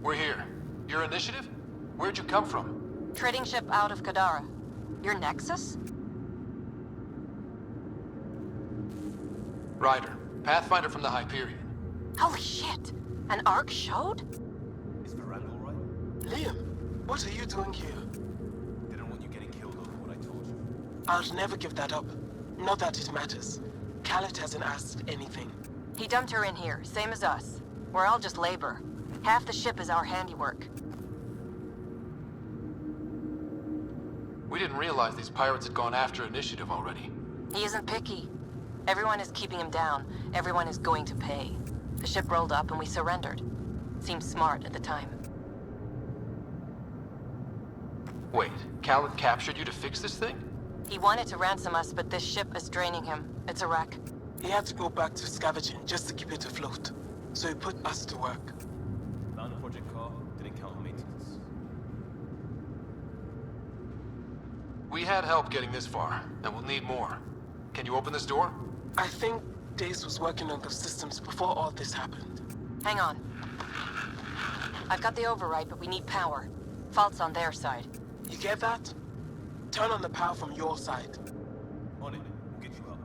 We're here. Your initiative? Where'd you come from? Trading ship out of Kadara. Your Nexus? Ryder, Pathfinder from the Hyperion. Holy shit! An Ark showed? Is Varanga alright? Liam, what are you doing here? Didn't want you getting killed over what I told you. I'll never give that up. Not that it matters. Khaled hasn't asked anything. He dumped her in here, same as us. We're all just labor. Half the ship is our handiwork. We didn't realize these pirates had gone after initiative already. He isn't picky. Everyone is keeping him down. Everyone is going to pay. The ship rolled up and we surrendered. Seemed smart at the time. Wait, Khaled captured you to fix this thing? He wanted to ransom us, but this ship is draining him. It's a wreck. He had to go back to scavenging just to keep it afloat. So he put us to work. Found a project car, didn't count on maintenance. We had help getting this far, and we'll need more. Can you open this door? I think Dace was working on those systems before all this happened. Hang on. I've got the override, but we need power. Fault's on their side. You get that? Turn on the power from your side. On it. We'll get you up.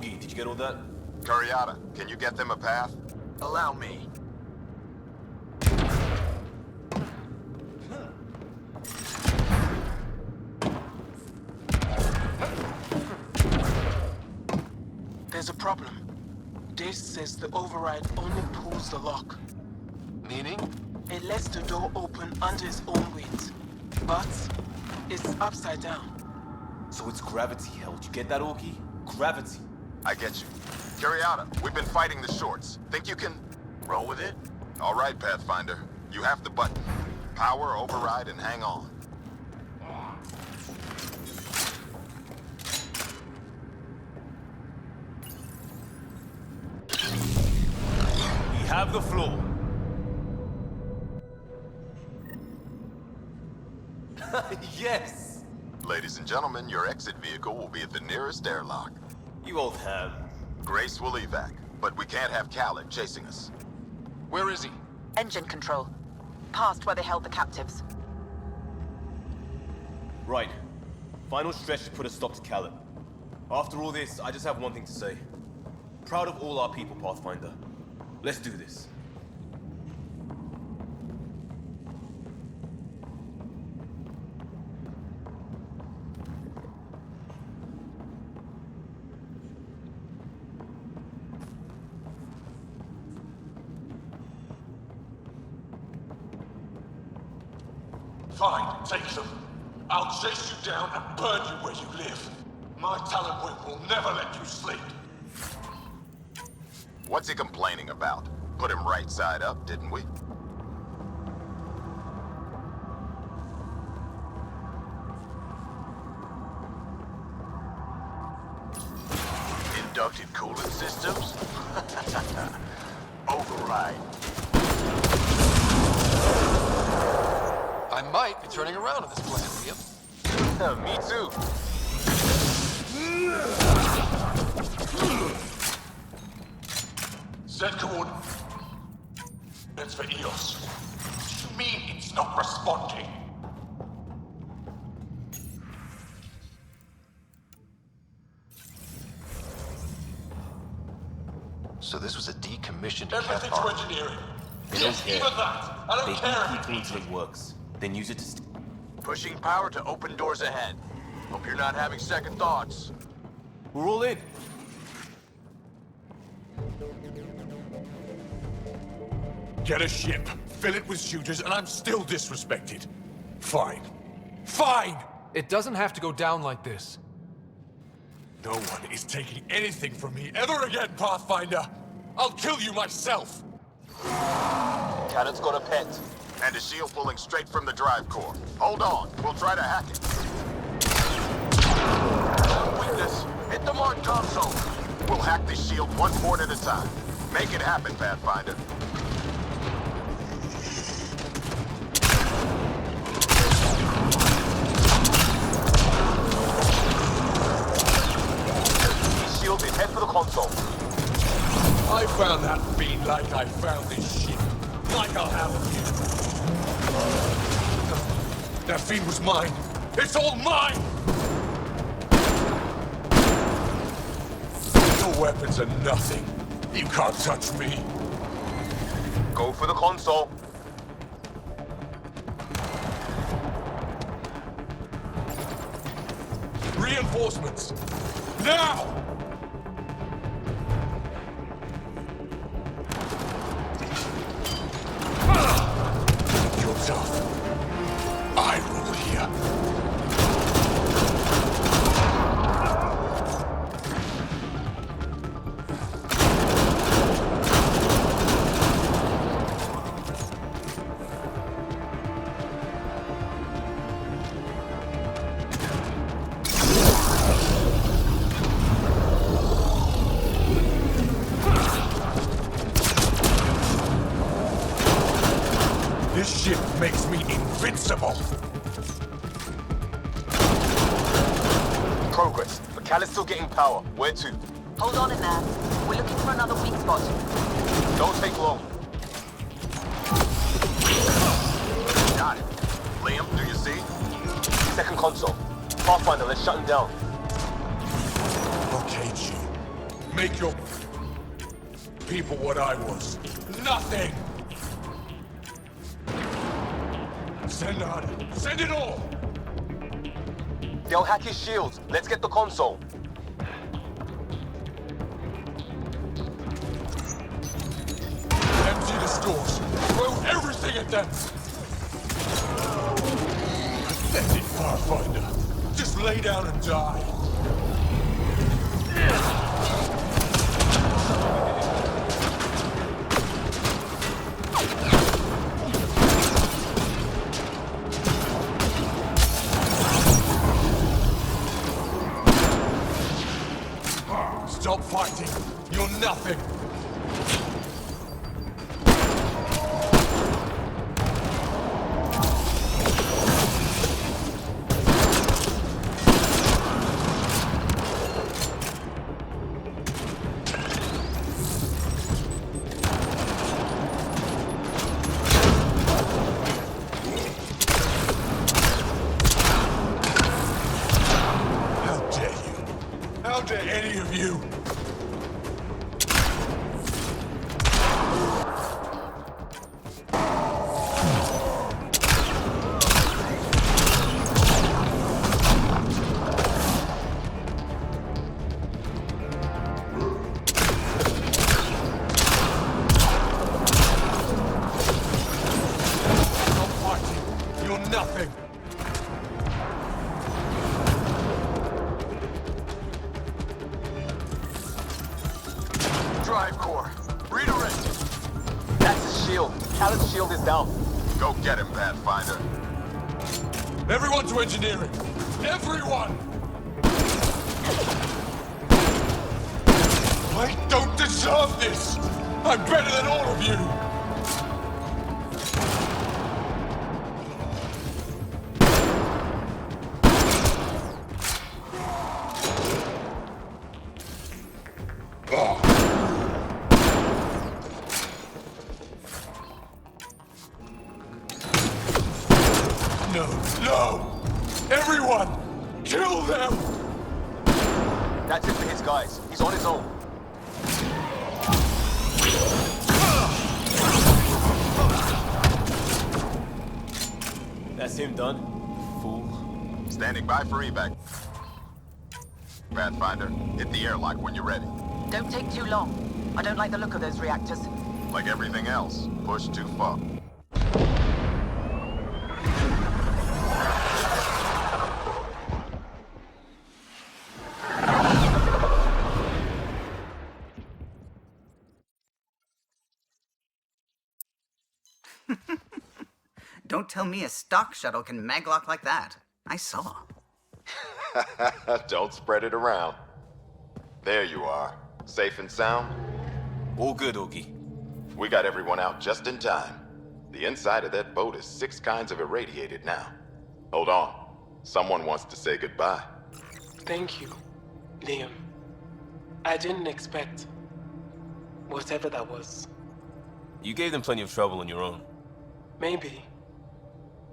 Augie, did you get all that? Curiata, can you get them a path? Allow me. There's a problem. This says the override only pulls the lock. Meaning? It lets the door open under its own weight. But it's upside down. So it's gravity held. You get that, Augie? Gravity. I get you. Curiata, we've been fighting the shorts. Think you can roll with it? All right, Pathfinder. You have the button. Power, override, and hang on. We have the floor. Yes! Ladies and gentlemen, your exit vehicle will be at the nearest airlock. You old ham. Grace will evac, but we can't have Khaled chasing us. Where is he? Engine control. Past where they held the captives. Right. Final stretch to put a stop to Khaled. After all this, I just have one thing to say. Proud of all our people, Pathfinder. Let's do this. Fine, take them. I'll chase you down and burn you where you live. My talent whip will never let you sleep. What's he complaining about? Put him right side up, didn't we? Inducted coolant systems? Override. I might be turning around on this plan, Liam. Me too. Set coordinates for EOS. What do you mean it's not responding? So this was a decommissioned Everything to engineering. Yes, even that. I don't care. They until it works. Then use it to Pushing power to open doors ahead. Hope you're not having second thoughts. We're all in. Get a ship, fill it with shooters, and I'm still disrespected. Fine. Fine! It doesn't have to go down like this. No one is taking anything from me ever again, Pathfinder. I'll kill you myself. Cannon's got a pet. And a shield pulling straight from the drive core. Hold on, we'll try to hack it. Weakness, hit the mark console. We'll hack the shield one port at a time. Make it happen, Pathfinder. Shielded, head for the console. I found that fiend like I found this ship. Like I'll have you. That fiend was mine. It's all mine! Your weapons are nothing. You can't touch me. Go for the console. Reinforcements! Now! You're tough. I rule here. This ship makes me invincible. Progress, but Cal is still getting power. Where to? Hold on in there. We're looking for another weak spot. Don't take long. Got it. Liam, do you see? console. Pathfinder, let's shut him down. Locate you. Make your people what I was. Nothing! Send on it. Send it all! They'll hack his shields. Let's get the console. Empty the stores. Throw everything at them! Pathetic Pathfinder. Just lay down and die. Stop fighting. You're nothing. How dare any of you? Stop fighting. You're nothing. Drive core. Redirect. That's his shield. Callum's shield is down. Go get him, Pathfinder. Everyone to engineering! Everyone! I don't deserve this! I'm better than all of you! No, no! Everyone! Kill them! That's it for his guys. He's on his own. That's him done. Fool. Standing by for evac. Pathfinder, hit the airlock when you're ready. Don't take too long. I don't like the look of those reactors. Like everything else, push too far. Don't tell me a stock shuttle can maglock like that. I saw. Don't spread it around. There you are. Safe and sound? All good, Augie. We got everyone out just in time. The inside of that boat is 6 kinds of irradiated now. Hold on. Someone wants to say goodbye. Thank you, Liam. I didn't expect whatever that was. You gave them plenty of trouble on your own. Maybe.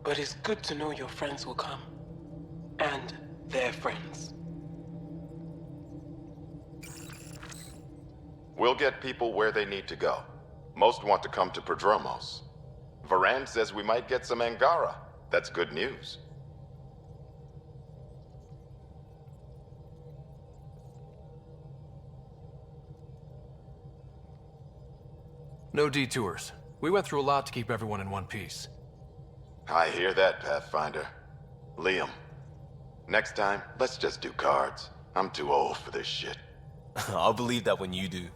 But it's good to know your friends will come. And their friends. We'll get people where they need to go. Most want to come to Prodromos. Varan says we might get some Angara. That's good news. No detours. We went through a lot to keep everyone in one piece. I hear that, Pathfinder. Liam, next time, let's just do cards. I'm too old for this shit. I'll believe that when you do.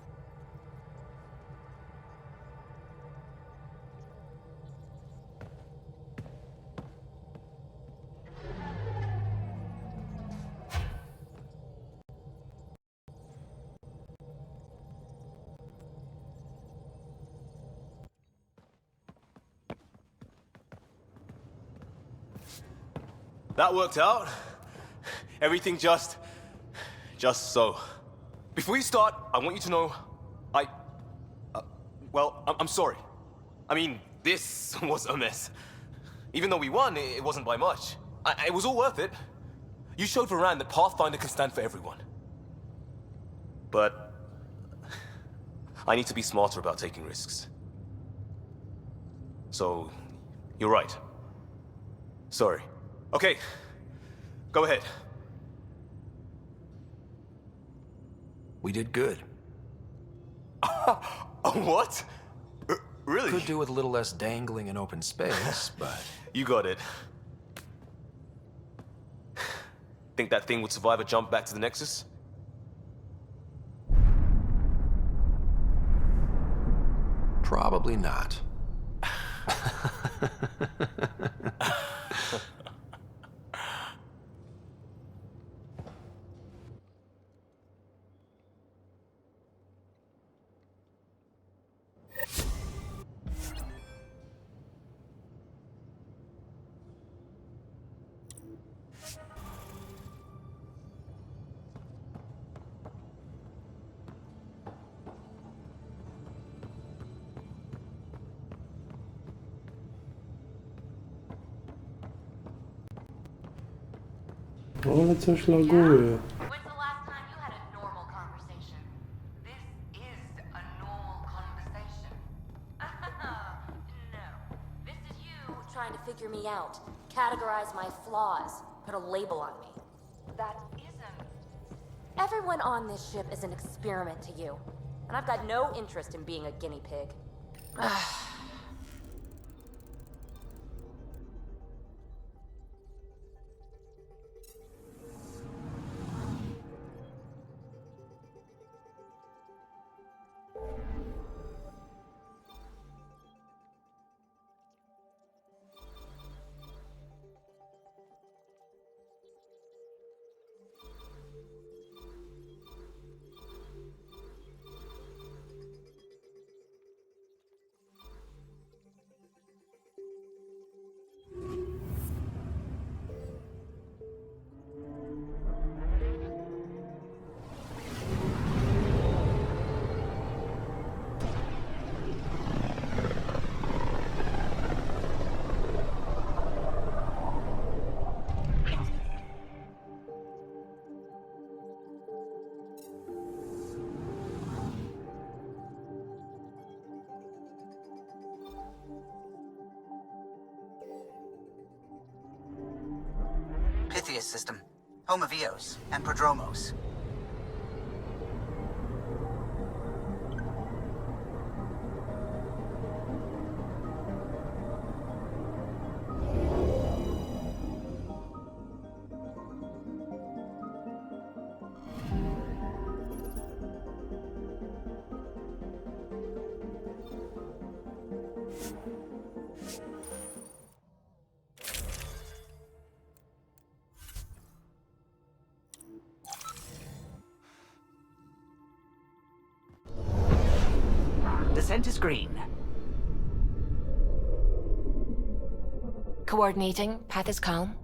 That worked out. Everything just so. Before you start, I want you to know, I'm sorry. I mean, this was a mess. Even though we won, it wasn't by much. It was all worth it. You showed Varan that Pathfinder can stand for everyone. But I need to be smarter about taking risks. So, you're right. Sorry. Okay, go ahead. We did good. What? Really? Could do with a little less dangling in open space, but... You got it. Think that thing would survive a jump back to the Nexus? Probably not. Ale coś laguje. Trying to figure me out, categorize my flaws, put a label on me. That isn't... Everyone on this ship is an experiment to you, and I've got no interest in being a guinea pig. Pythia's system, home of Eos and Prodromos. Descent is green. Coordinating. Path is calm.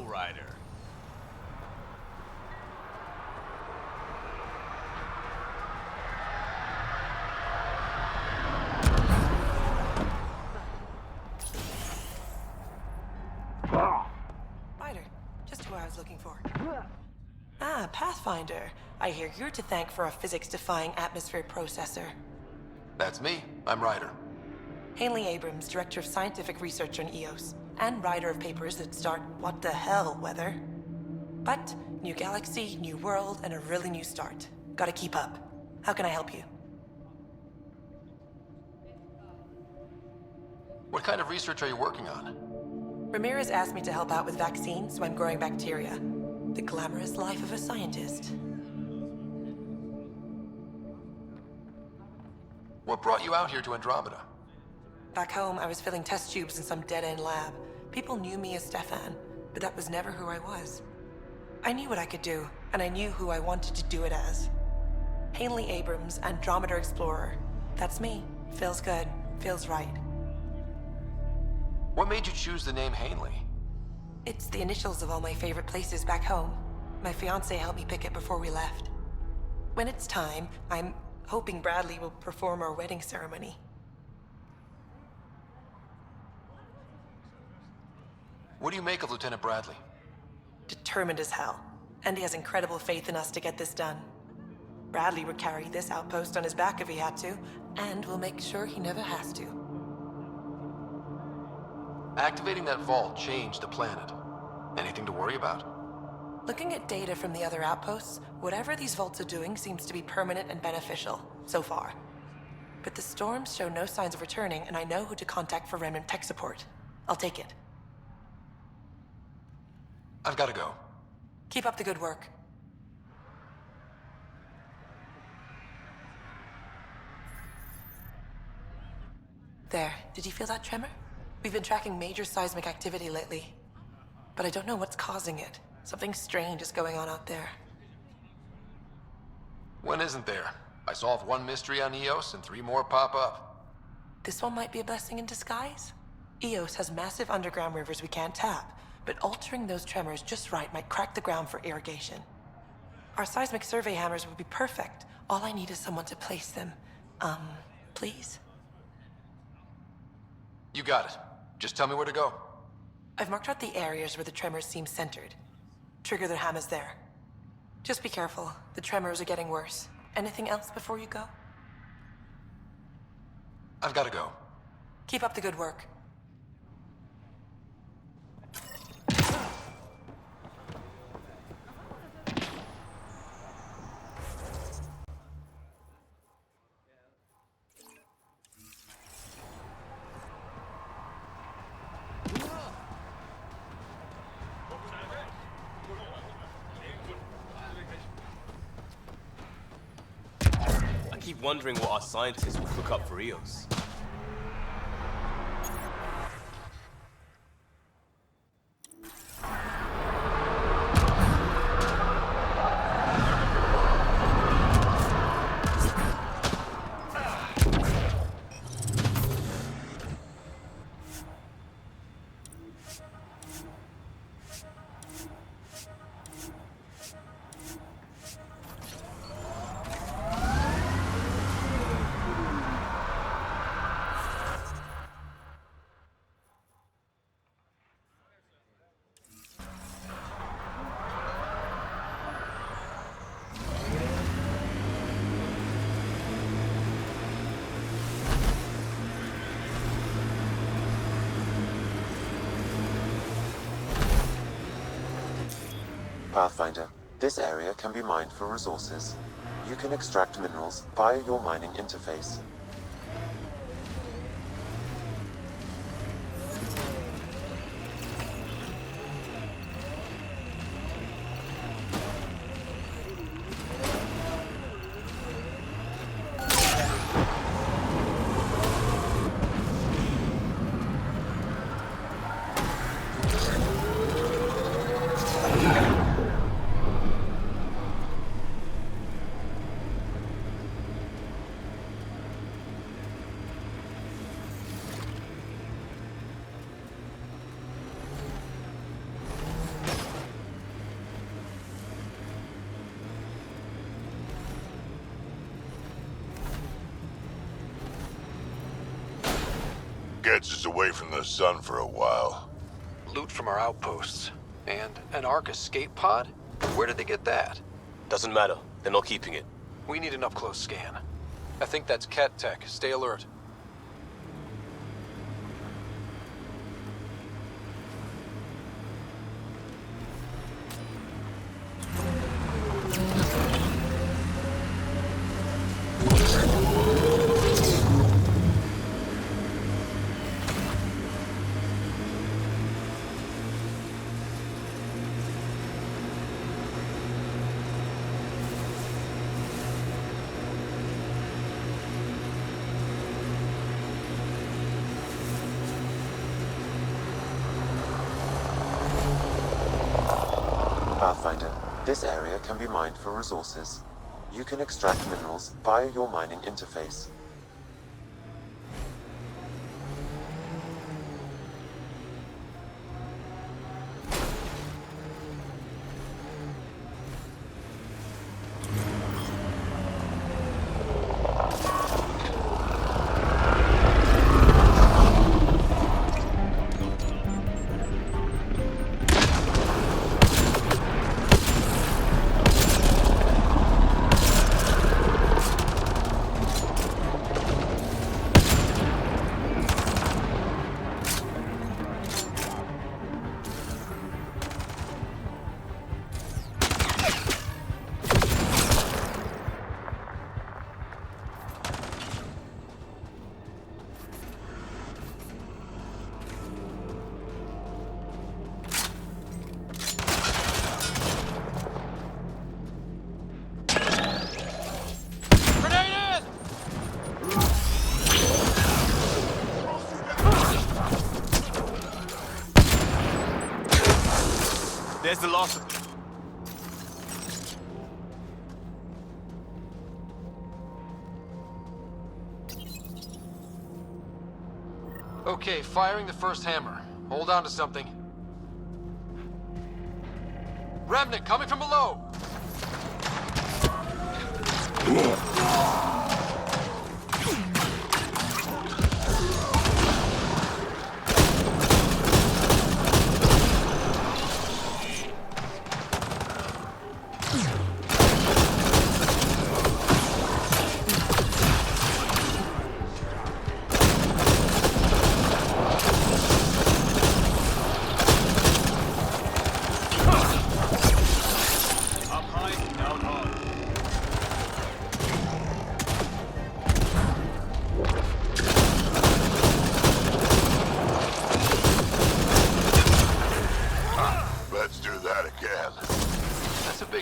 Hello, Ryder. Ryder, just who I was looking for. Ah, Pathfinder. I hear you're to thank for a physics-defying atmosphere processor. That's me. I'm Ryder. Hanley Abrams, Director of Scientific Research on EOS, and writer of papers that start what the hell weather. But, new galaxy, new world, and a really new start. Gotta keep up. How can I help you? What kind of research are you working on? Ramirez asked me to help out with vaccines, so I'm growing bacteria. The glamorous life of a scientist. What brought you out here to Andromeda? Back home, I was filling test tubes in some dead-end lab. People knew me as Stefan, but that was never who I was. I knew what I could do, and I knew who I wanted to do it as. Hanley Abrams, Andromeda Explorer. That's me. Feels good. Feels right. What made you choose the name Hanley? It's the initials of all my favorite places back home. My fiancé helped me pick it before we left. When it's time, I'm hoping Bradley will perform our wedding ceremony. What do you make of Lieutenant Bradley? Determined as hell. And he has incredible faith in us to get this done. Bradley would carry this outpost on his back if he had to, and we'll make sure he never has to. Activating that vault changed the planet. Anything to worry about? Looking at data from the other outposts, whatever these vaults are doing seems to be permanent and beneficial, so far. But the storms show no signs of returning, and I know who to contact for remnant tech support. I'll take it. I've got to go. Keep up the good work. There, did you feel that tremor? We've been tracking major seismic activity lately. But I don't know what's causing it. Something strange is going on out there. When isn't there? I solved one mystery on EOS and 3 more pop up. This one might be a blessing in disguise. EOS has massive underground rivers we can't tap, but altering those tremors just right might crack the ground for irrigation. Our seismic survey hammers would be perfect. All I need is someone to place them. Please? You got it. Just tell me where to go. I've marked out the areas where the tremors seem centered. Trigger the hammers there. Just be careful. The tremors are getting worse. Anything else before you go? I've got to go. Keep up the good work. I keep wondering what our scientists will cook up for EOS. Pathfinder, this area can be mined for resources. You can extract minerals via your mining interface. gets us away from the sun for a while? Loot from our outposts. And an Ark escape pod? Where did they get that? Doesn't matter. They're not keeping it. We need an up-close scan. I think that's Ket Tech. Stay alert. Pathfinder, this area can be mined for resources. You can extract minerals via your mining interface. There's the last of them. Okay, firing the first hammer. Hold on to something. Remnant coming from below!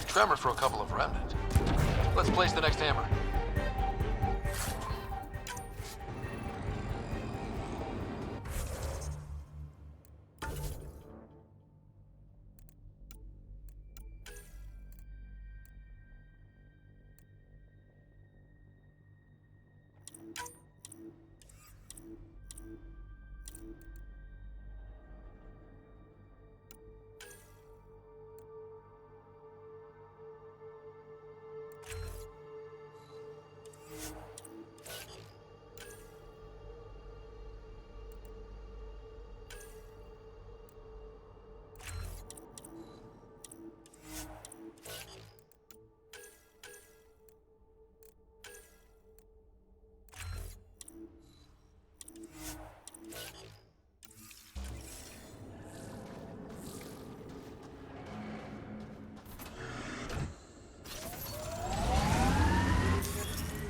Tremor for a couple of remnant. Let's place the next hammer.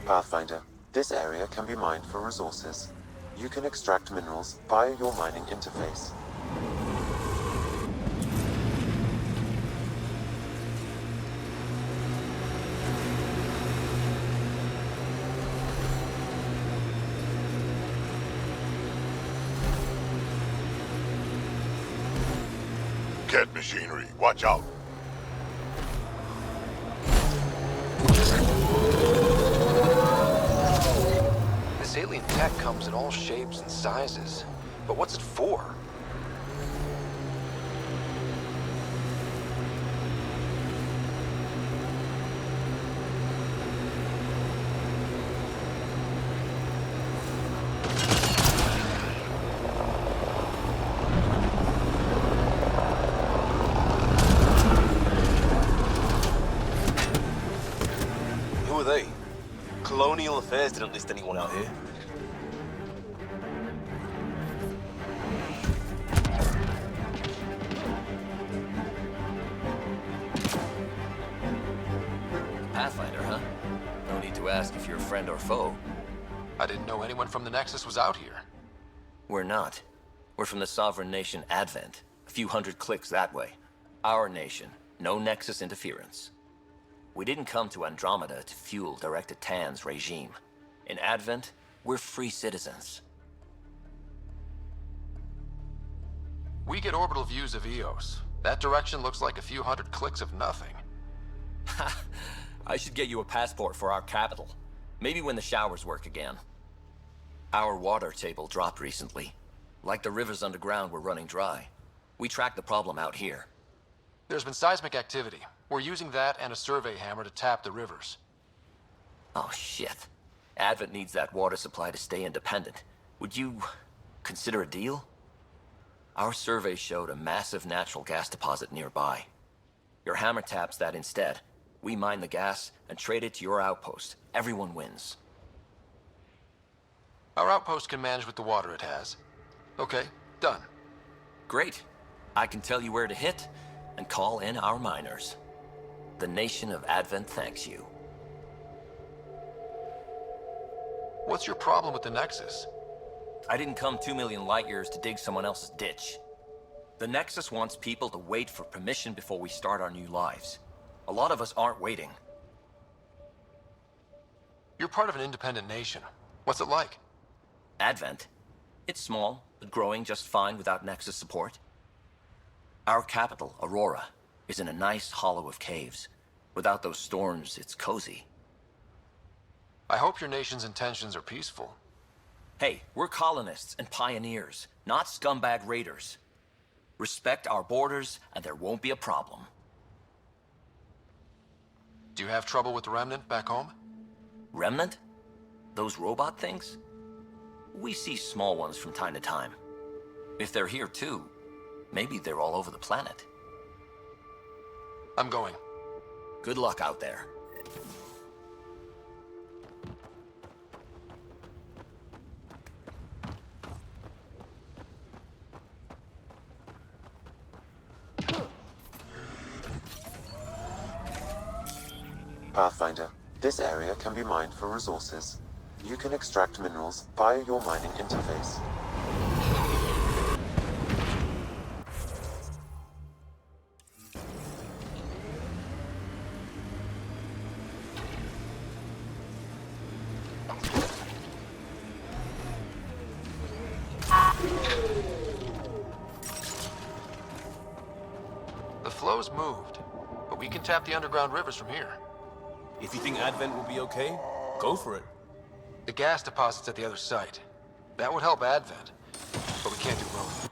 Pathfinder, this area can be mined for resources. You can extract minerals via your mining interface. Ket machinery, watch out. This alien tech comes in all shapes and sizes. But what's it for? Colonial Affairs didn't list anyone out here. Pathfinder, huh? No need to ask if you're a friend or foe. I didn't know anyone from the Nexus was out here. We're not. We're from the sovereign nation Advent. A few hundred clicks that way. Our nation. No Nexus interference. We didn't come to Andromeda to fuel Director Tan's regime. In Advent, we're free citizens. We get orbital views of Eos. That direction looks like a few hundred clicks of nothing. I should get you a passport for our capital. Maybe when the showers work again. Our water table dropped recently. Like the rivers underground were running dry. We tracked the problem out here. There's been seismic activity. We're using that and a survey hammer to tap the rivers. Oh, shit. Advent needs that water supply to stay independent. Would you consider a deal? Our survey showed a massive natural gas deposit nearby. Your hammer taps that instead. We mine the gas and trade it to your outpost. Everyone wins. Our outpost can manage with the water it has. Okay, done. Great. I can tell you where to hit and call in our miners. The nation of Advent thanks you. What's your problem with the Nexus? I didn't come 2 million light years to dig someone else's ditch. The Nexus wants people to wait for permission before we start our new lives. A lot of us aren't waiting. You're part of an independent nation. What's it like? Advent? It's small, but growing just fine without Nexus support. Our capital, Aurora, is in a nice hollow of caves. Without those storms, it's cozy. I hope your nation's intentions are peaceful. Hey, we're colonists and pioneers, not scumbag raiders. Respect our borders, and there won't be a problem. Do you have trouble with the Remnant back home? Remnant? Those robot things? We see small ones from time to time. If they're here too, maybe they're all over the planet. I'm going. Good luck out there. Pathfinder, this area can be mined for resources. You can extract minerals via your mining interface. The flow's moved, but we can tap the underground rivers from here. If you think Advent will be okay, go for it. The gas deposit's at the other site. That would help Advent, but we can't do both.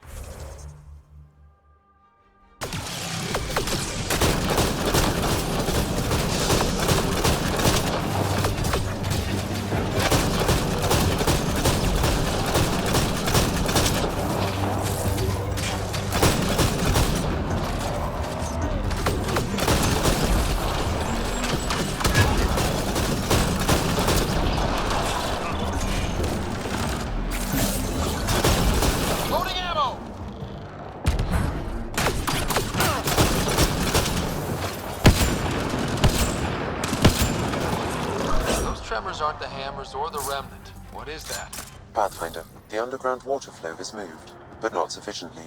Aren't the hammers or the remnant. What is that? Pathfinder, the underground water flow is moved, but not sufficiently.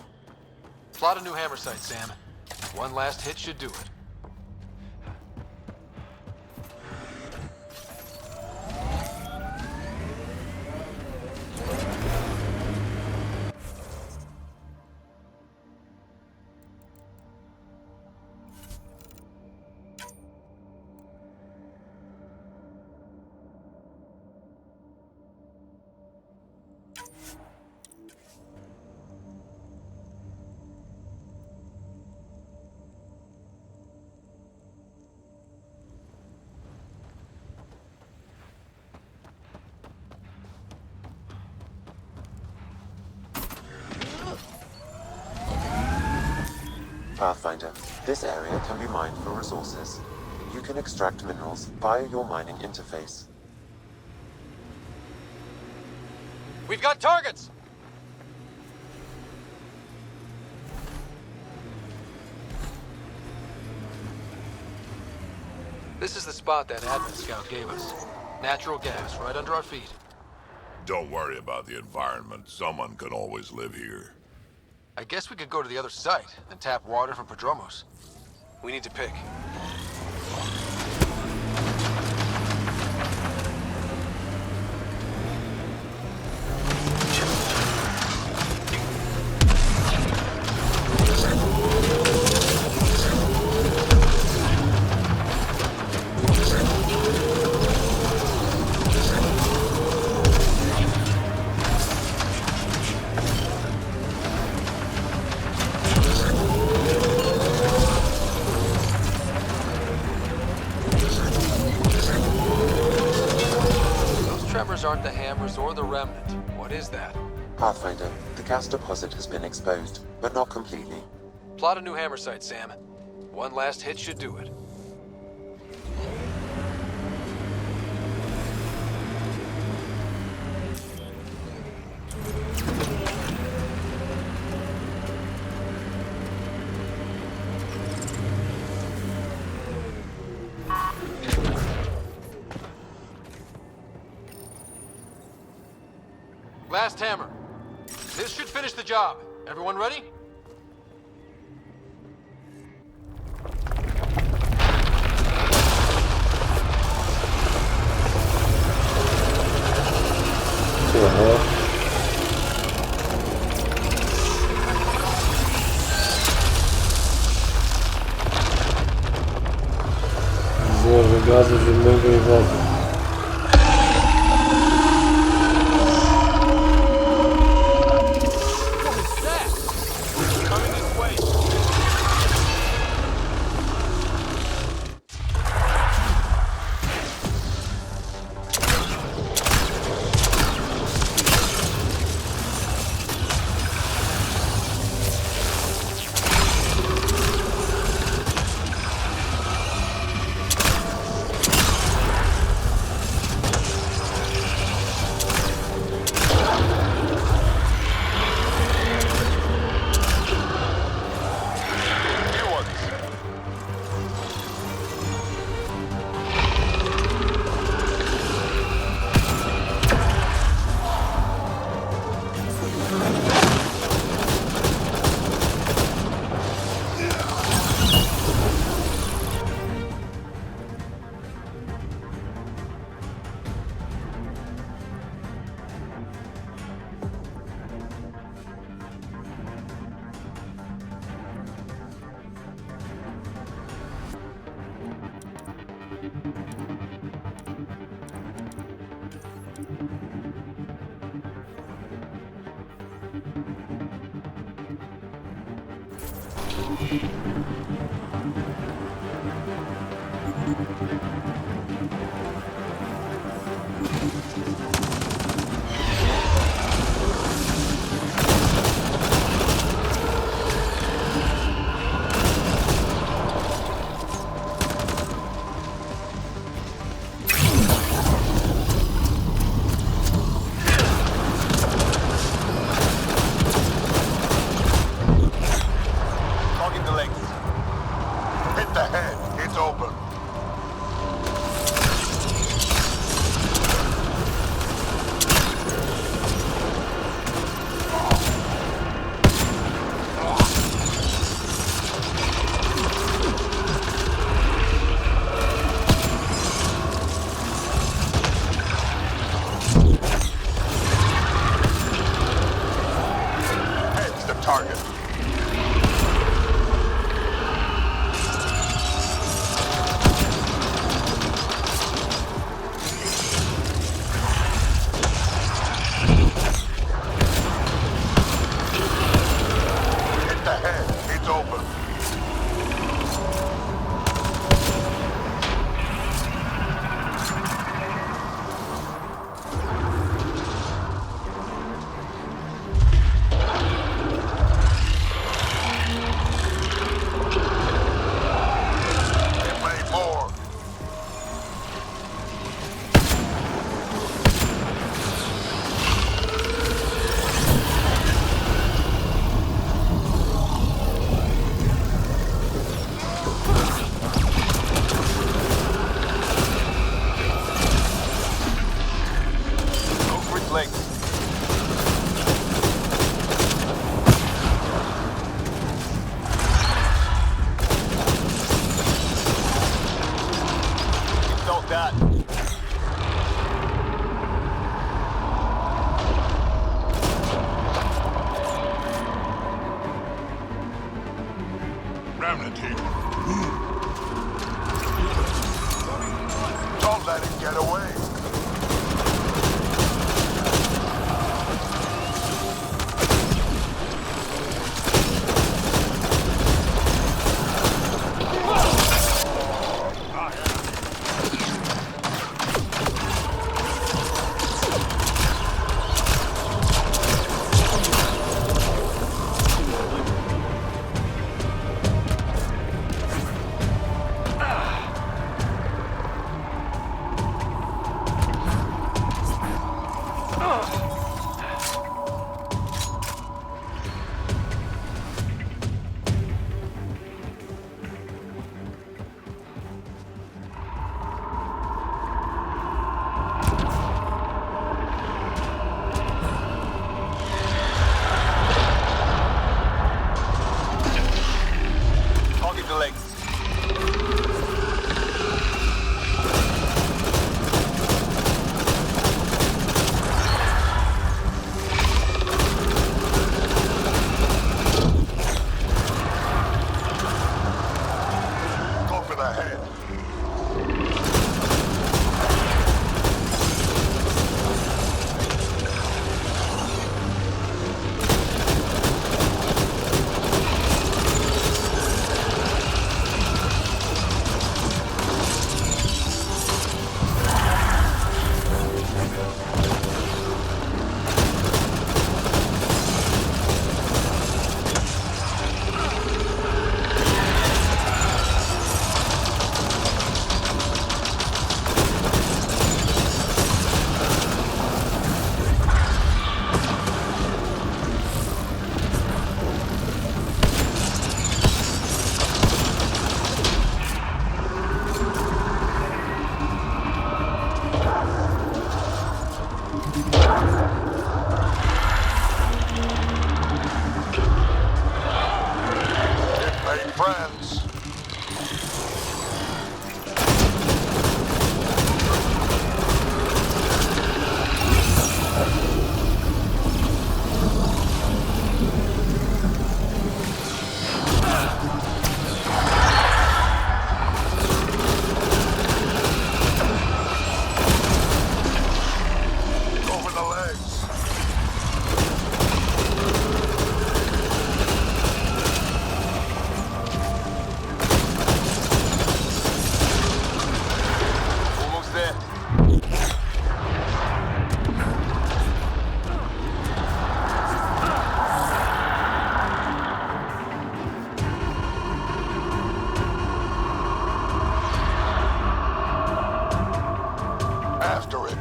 Plot a new hammer site, Sam. One last hit should do it. Pathfinder, this area can be mined for resources. You can extract minerals via your mining interface. We've got targets! This is the spot that admin scout gave us. Natural gas, right under our feet. Don't worry about the environment. Someone can always live here. I guess we could go to the other site and tap water from Prodromos. We need to pick. Aren't the hammers or the remnant. What is that? Pathfinder, the gas deposit has been exposed, but not completely. Plot a new hammer site, Sam. One last hit should do it. Last hammer. This should finish the job. Everyone ready? Złoże gazu ziemnego i wody. wanted. Don't let him get away. Target the legs. Go for the head. It made friends. Go for the legs. Almost there. After it.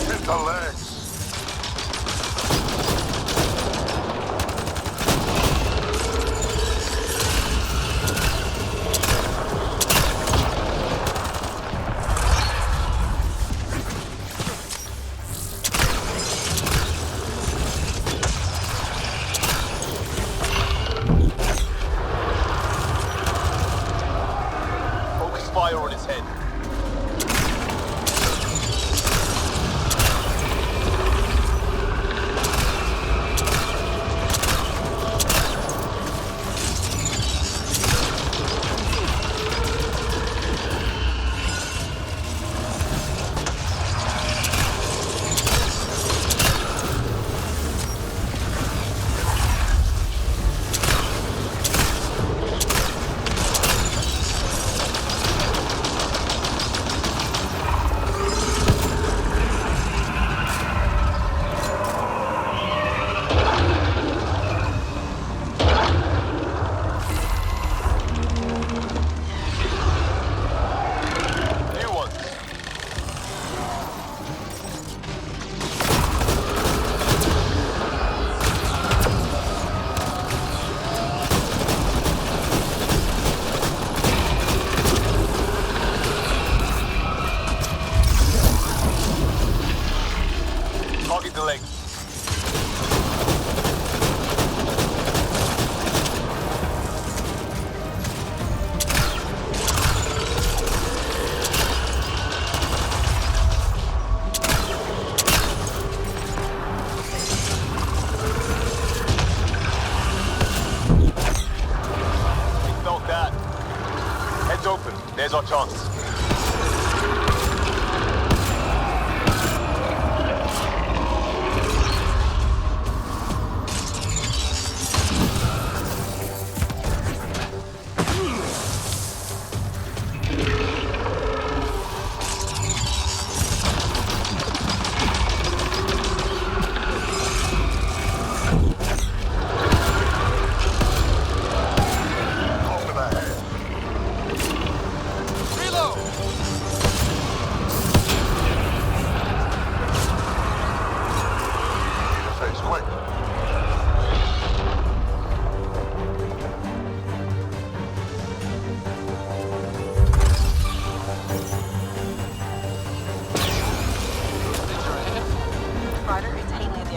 Hit the legs. Focus fire on his head. It's open. There's our chance.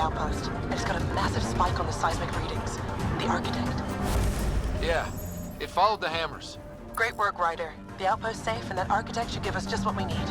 Outpost. It's got a massive spike on the seismic readings. The architect. Yeah, it followed the hammers. Great work, Ryder. The outpost's safe, and that architect should give us just what we need.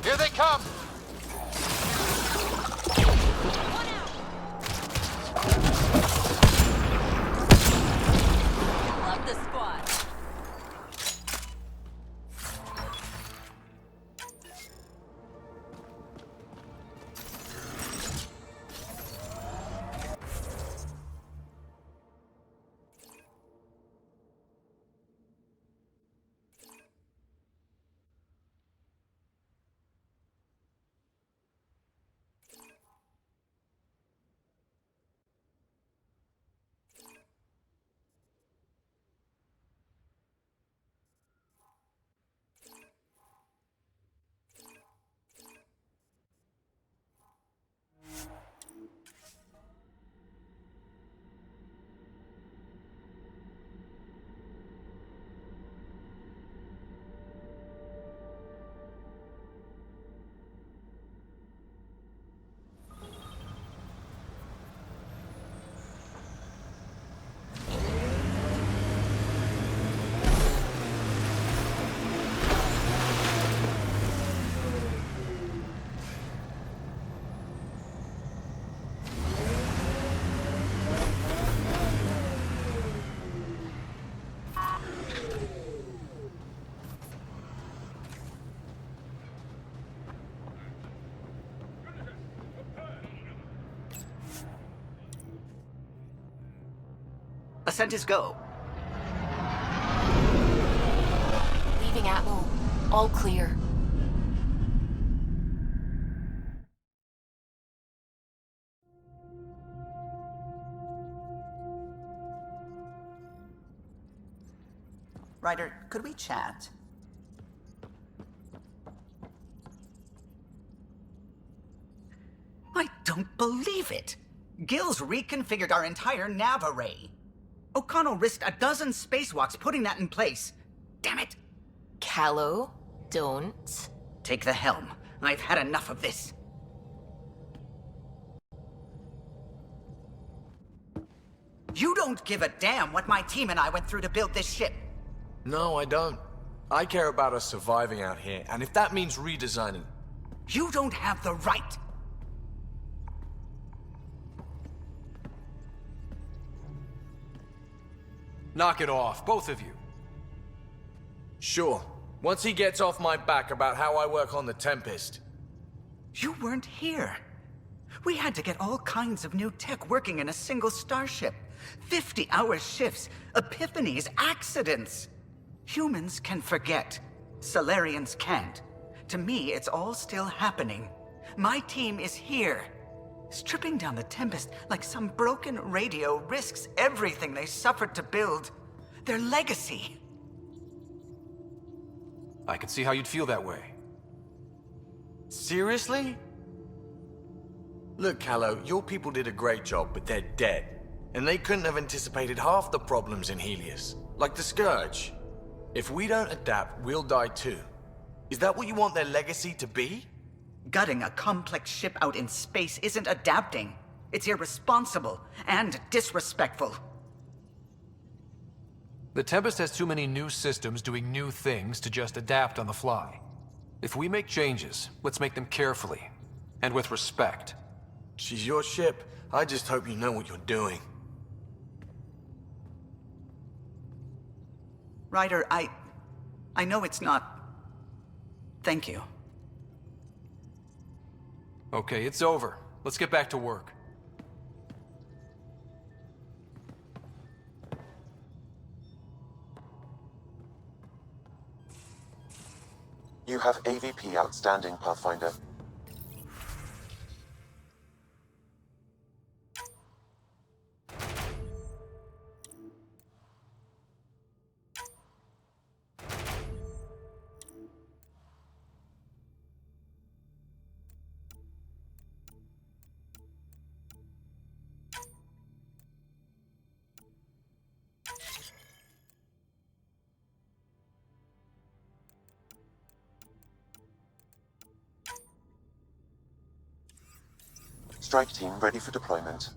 Here they come! Love the squad. Descent is go. Leaving Atmo. All clear. Ryder, could we chat? I don't believe it! Gil's reconfigured our entire nav array. O'Connell risked a dozen spacewalks putting that in place. Damn it! Callow, don't. Take the helm. I've had enough of this. You don't give a damn what my team and I went through to build this ship. No, I don't. I care about us surviving out here, and if that means redesigning... You don't have the right! Knock it off, both of you. Sure. Once he gets off my back about how I work on the Tempest. You weren't here. We had to get all kinds of new tech working in a single starship. 50-hour shifts, epiphanies, accidents. Humans can forget. Solarians can't. To me, it's all still happening. My team is here. Stripping down the Tempest like some broken radio risks everything they suffered to build. Their legacy. I can see how you'd feel that way. Seriously? Look, Callow, your people did a great job, but they're dead. And they couldn't have anticipated half the problems in Helios. Like the Scourge. If we don't adapt, we'll die too. Is that what you want their legacy to be? Gutting a complex ship out in space isn't adapting. It's irresponsible and disrespectful. The Tempest has too many new systems doing new things to just adapt on the fly. If we make changes, let's make them carefully and with respect. She's your ship. I just hope you know what you're doing. Ryder, I know it's not... Thank you. Okay, it's over. Let's get back to work. You have AVP outstanding, Pathfinder. Strike team ready for deployment.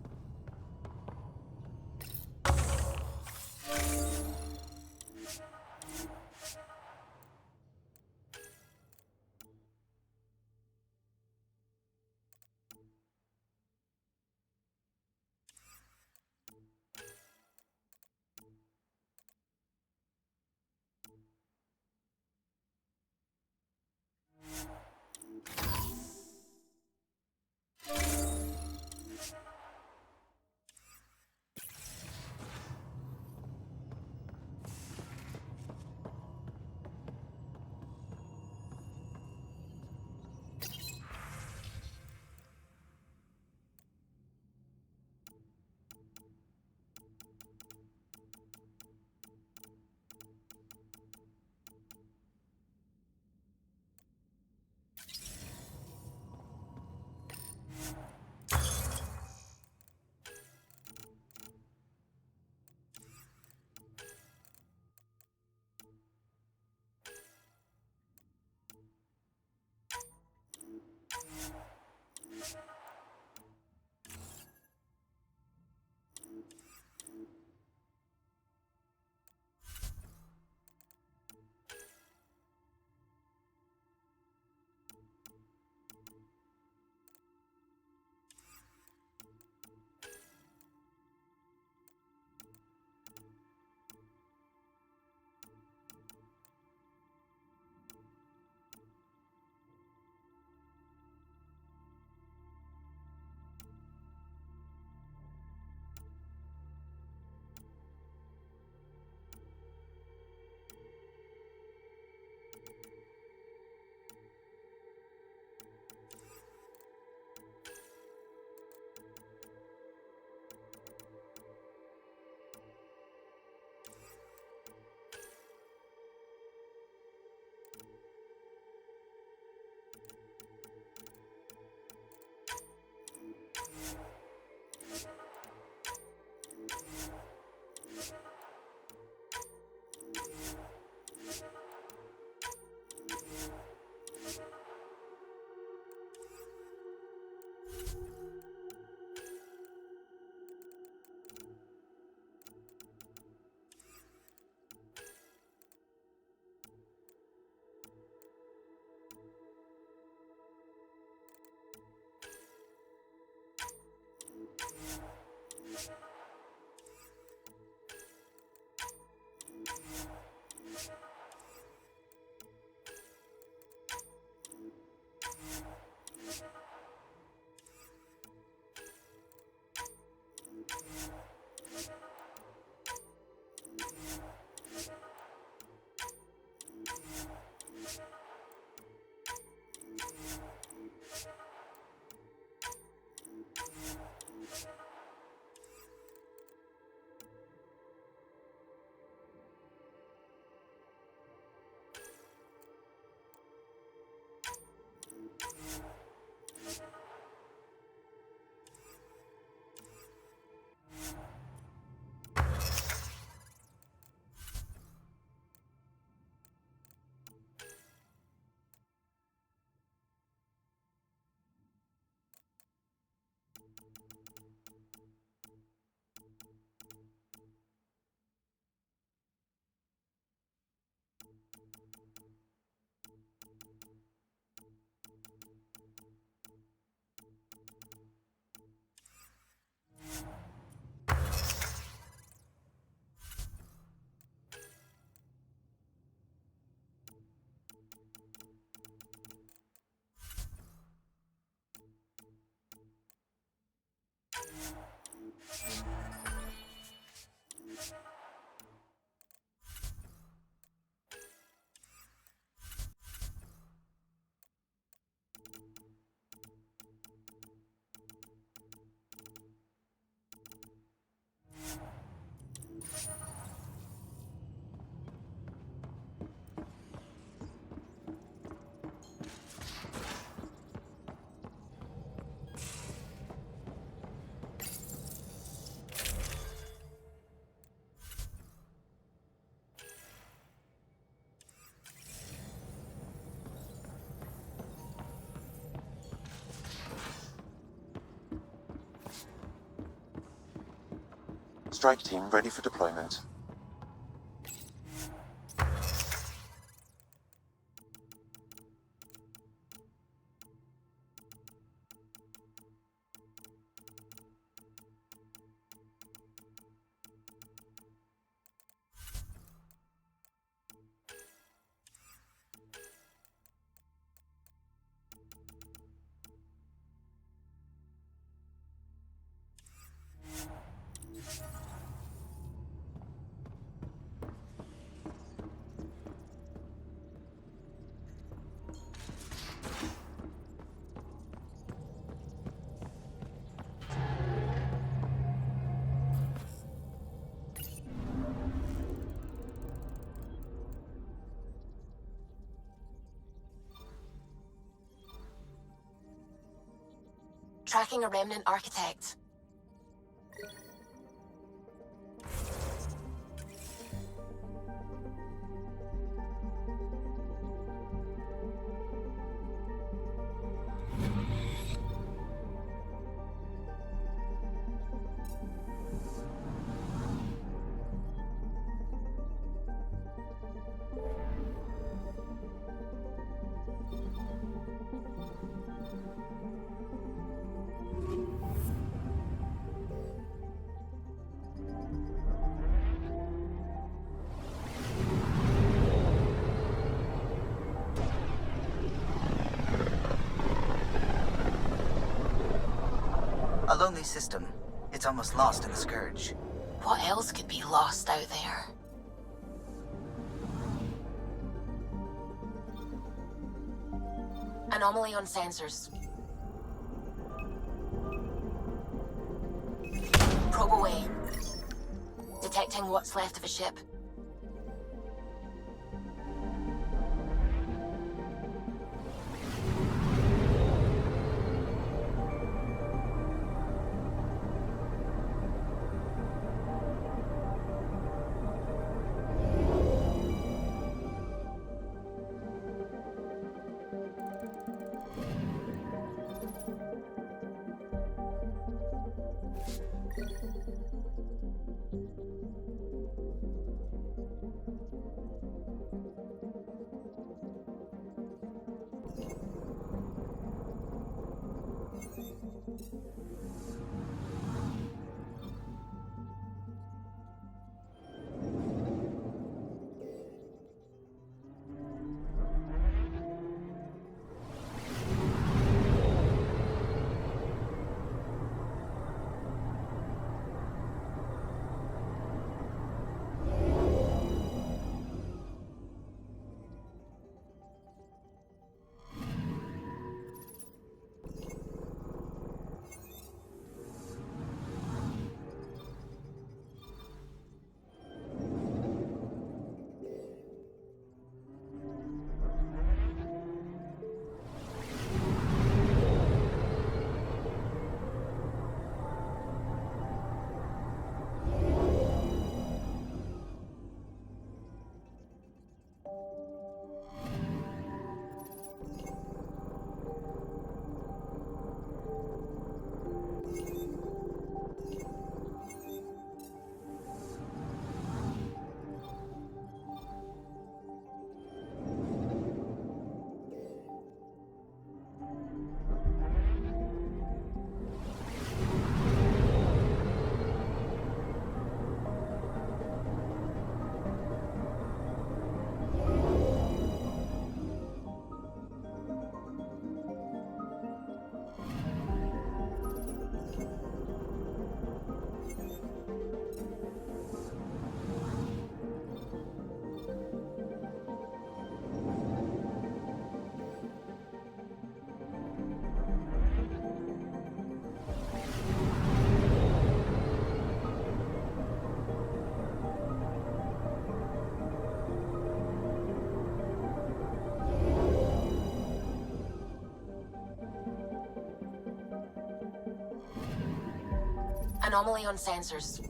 Strike team ready for deployment. Tracking a remnant architect. A lonely system. It's almost lost in the Scourge. What else could be lost out there? Anomaly on sensors. Probe away. Detecting what's left of a ship. Anomaly on sensors.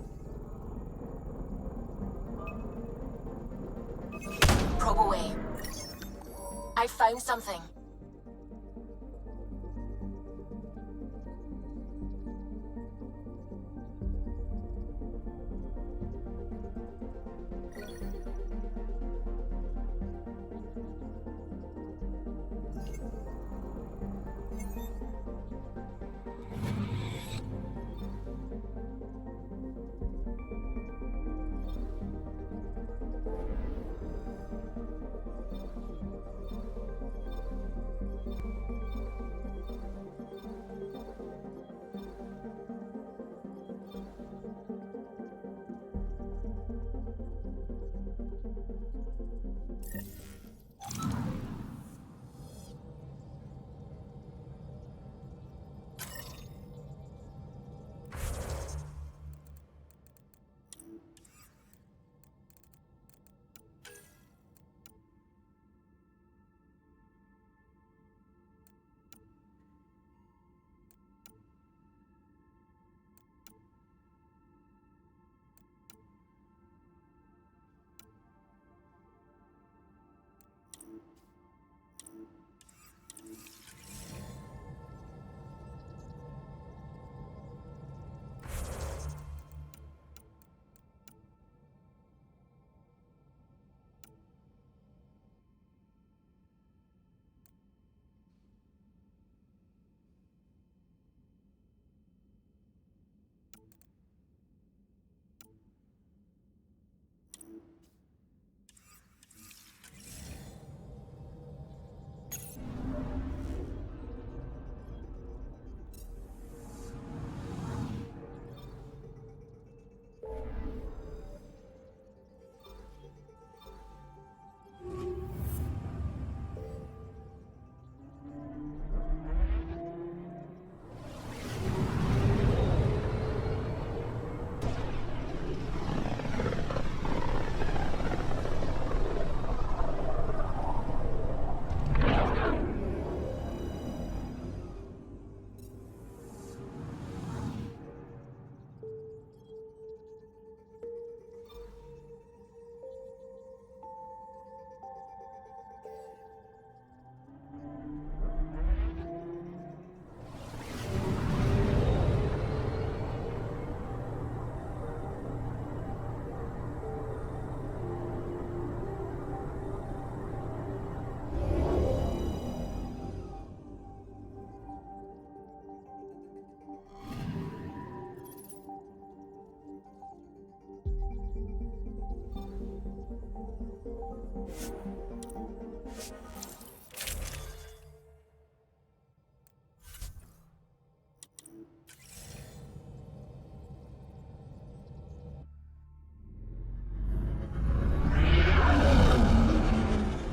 Probe away. I found something.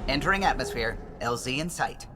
Entering atmosphere. LZ in sight.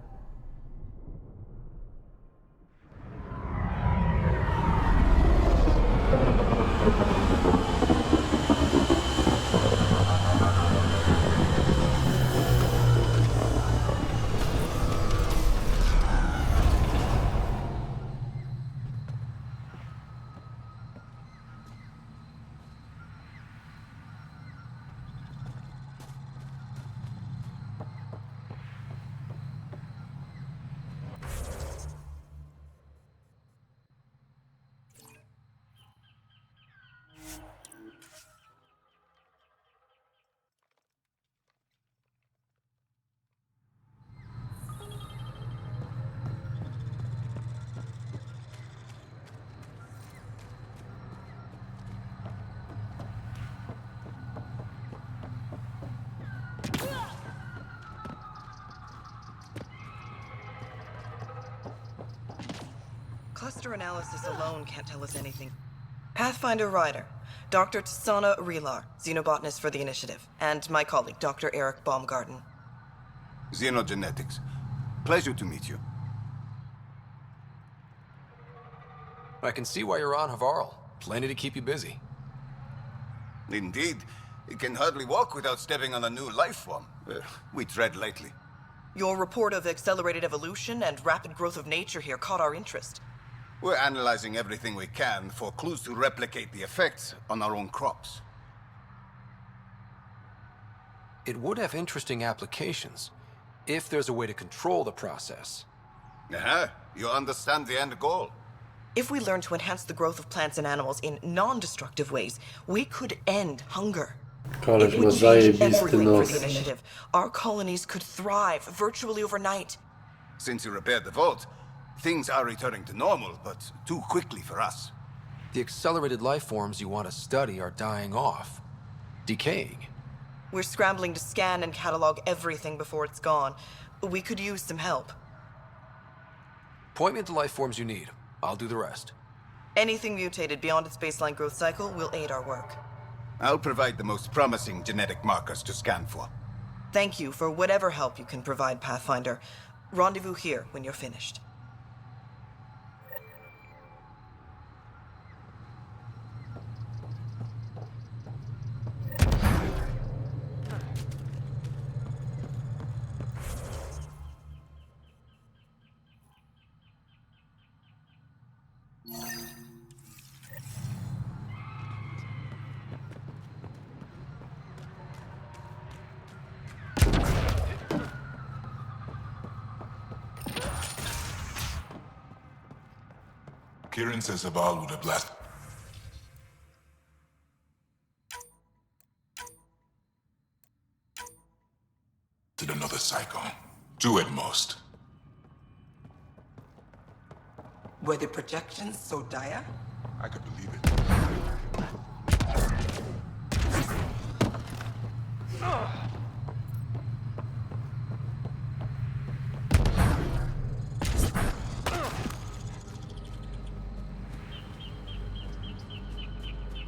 Cluster analysis alone can't tell us anything. Pathfinder Ryder, Dr. Tsana Relar, xenobotanist for the Initiative, and my colleague, Dr. Eric Baumgarten. Xenogenetics. Pleasure to meet you. I can see why you're on Havarl. Plenty to keep you busy. Indeed. It can hardly walk without stepping on a new life form. We tread lightly. Your report of accelerated evolution and rapid growth of nature here caught our interest. We're analyzing everything we can for clues to replicate the effects on our own crops. It would have interesting applications, if there's a way to control the process. You understand the end goal. If we learn to enhance the growth of plants and animals in non-destructive ways, we could end hunger. Koleś It ma would change zajebisty everything for nos. the Initiative. Our colonies could thrive virtually overnight. Since you repaired the vault, things are returning to normal, but too quickly for us. The accelerated life forms you want to study are dying off. Decaying. We're scrambling to scan and catalog everything before it's gone. We could use some help. Point me at the life forms you need. I'll do the rest. Anything mutated beyond its baseline growth cycle will aid our work. I'll provide the most promising genetic markers to scan for. Thank you for whatever help you can provide, Pathfinder. Rendezvous here when you're finished. Kieran says Zabal would have blasted another cycle. 2 at most. Were the projections so dire? I could believe it.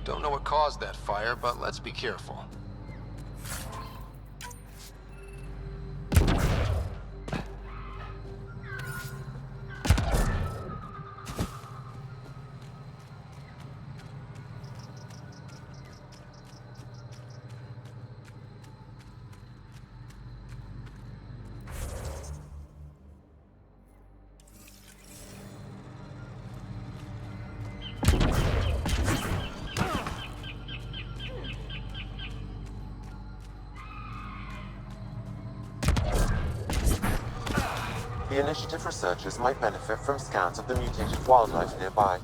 Don't know what caused that fire, but let's be careful. The Initiative researchers might benefit from scans of the mutated wildlife nearby.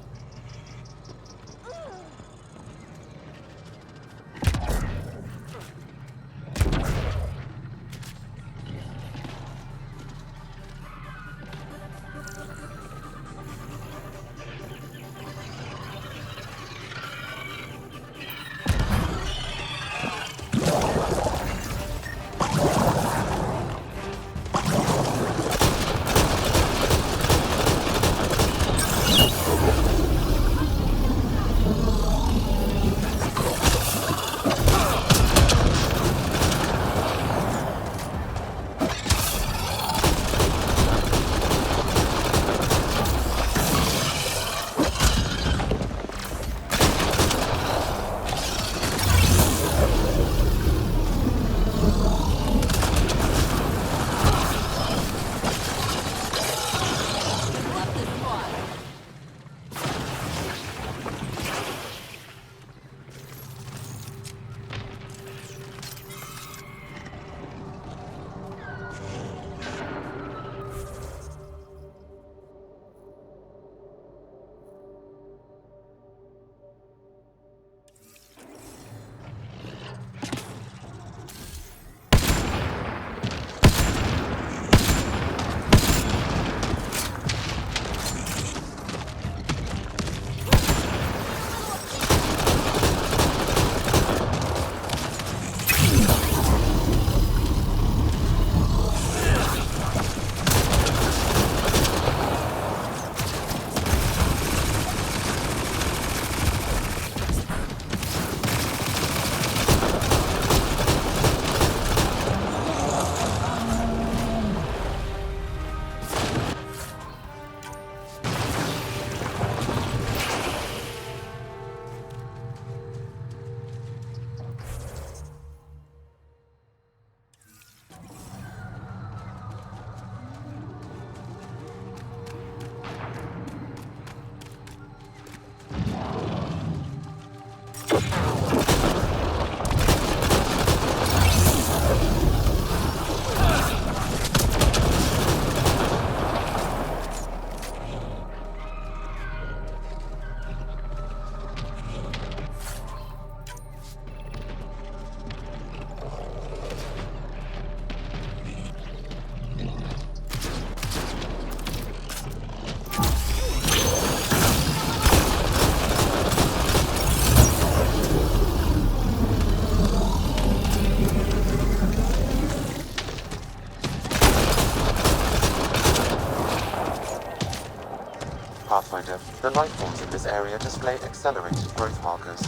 Pathfinder, the life forms in this area display accelerated growth markers.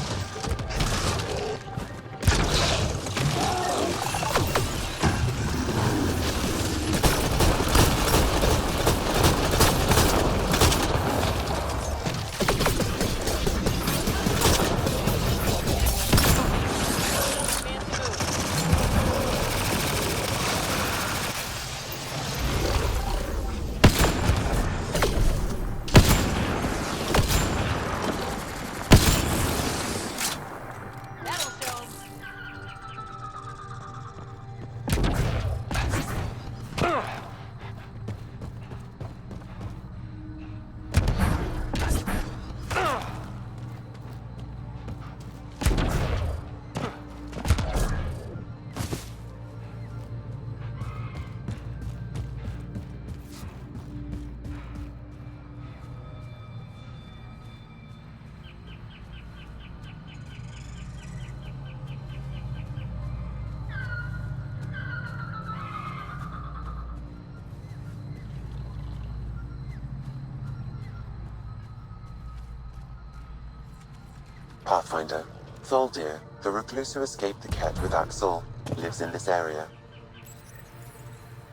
Pathfinder, Tholdir, the recluse who escaped the Ket with Axel, lives in this area.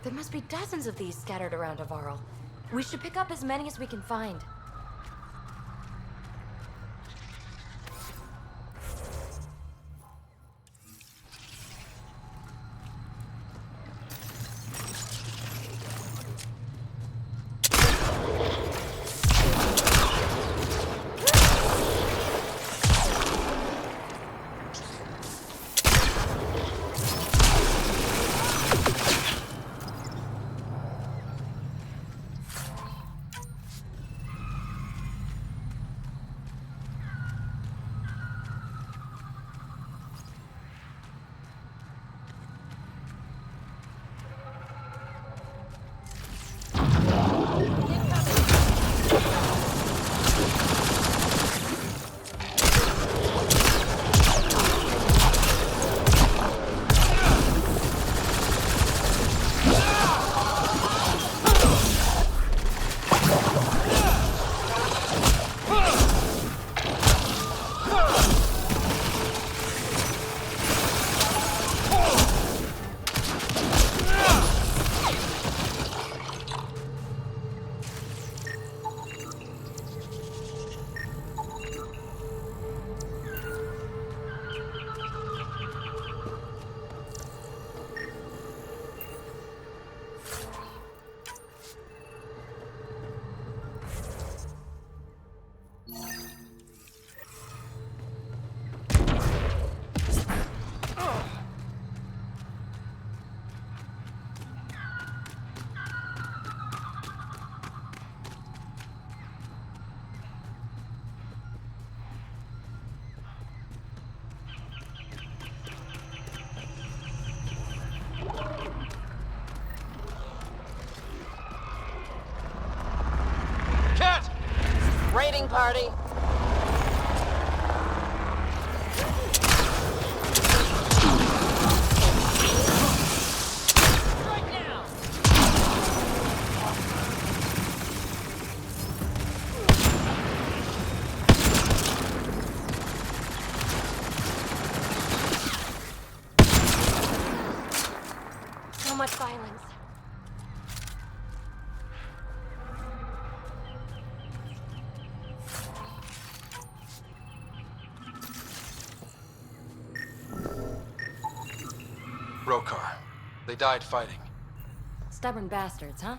There must be dozens of these scattered around Avarl. We should pick up as many as we can find. Raiding party. So much violence. Rokar. They died fighting. Stubborn bastards, huh?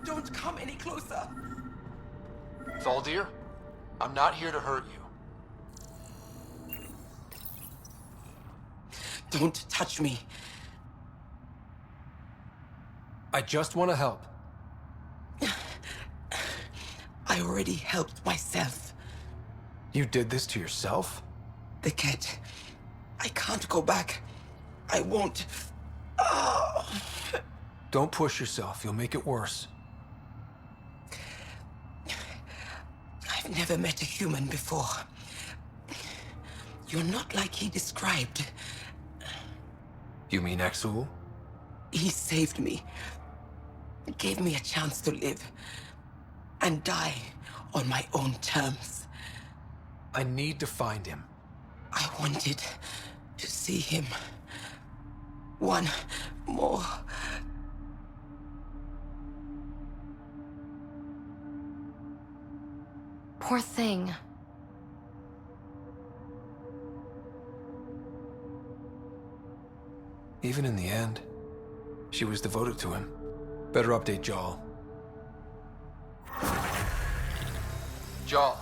Don't come any closer. Tholdir, I'm not here to hurt you. Don't touch me. I just want to help. I already helped myself. You did this to yourself? The Ket. I can't go back. I won't. Oh. Don't push yourself. You'll make it worse. I've never met a human before. You're not like he described. You mean Exul? He saved me. Gave me a chance to live. And die on my own terms. I need to find him. I wanted to see him. One more. Poor thing. Even in the end, she was devoted to him. Better update Jarl. Jarl,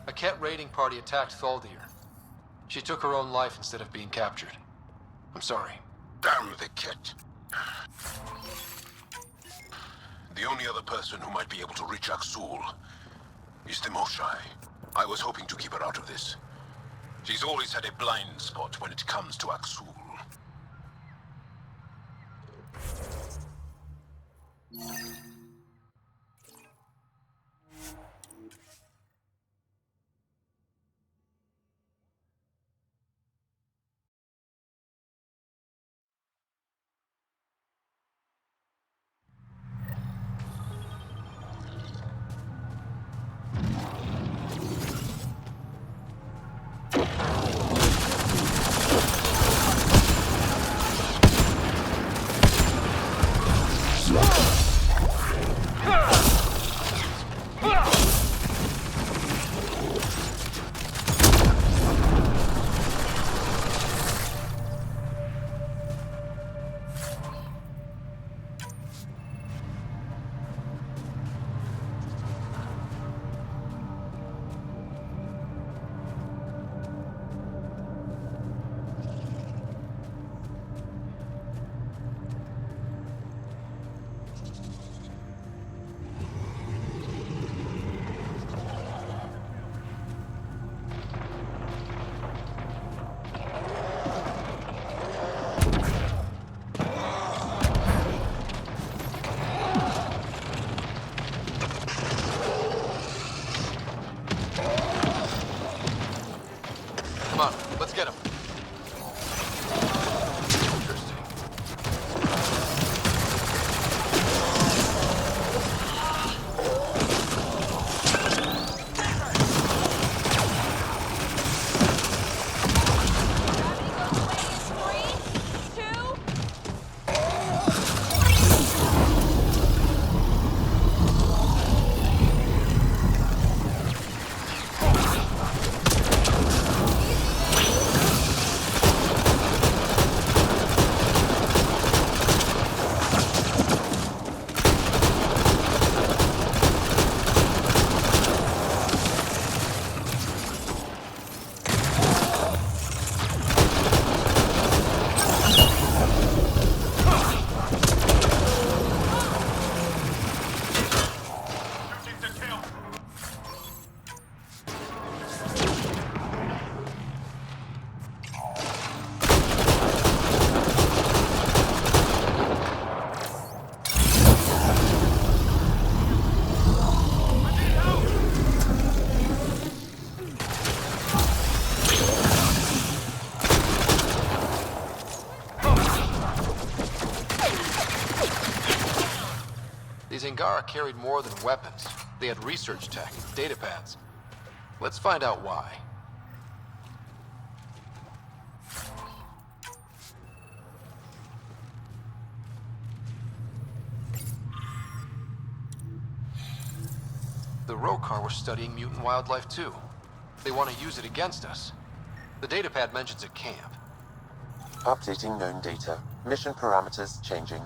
a Ket raiding party attacked Tholdir. She took her own life instead of being captured. I'm sorry. Damn the Ket. The only other person who might be able to reach Axul is Timoshai. I was hoping to keep her out of this. She's always had a blind spot when it comes to Axul. Come on, let's get him. Interesting. These Angara carried more than weapons. They had research tech, data pads. Let's find out why. The Rokar were studying mutant wildlife too. They want to use it against us. The datapad mentions a camp. Updating known data. Mission parameters changing.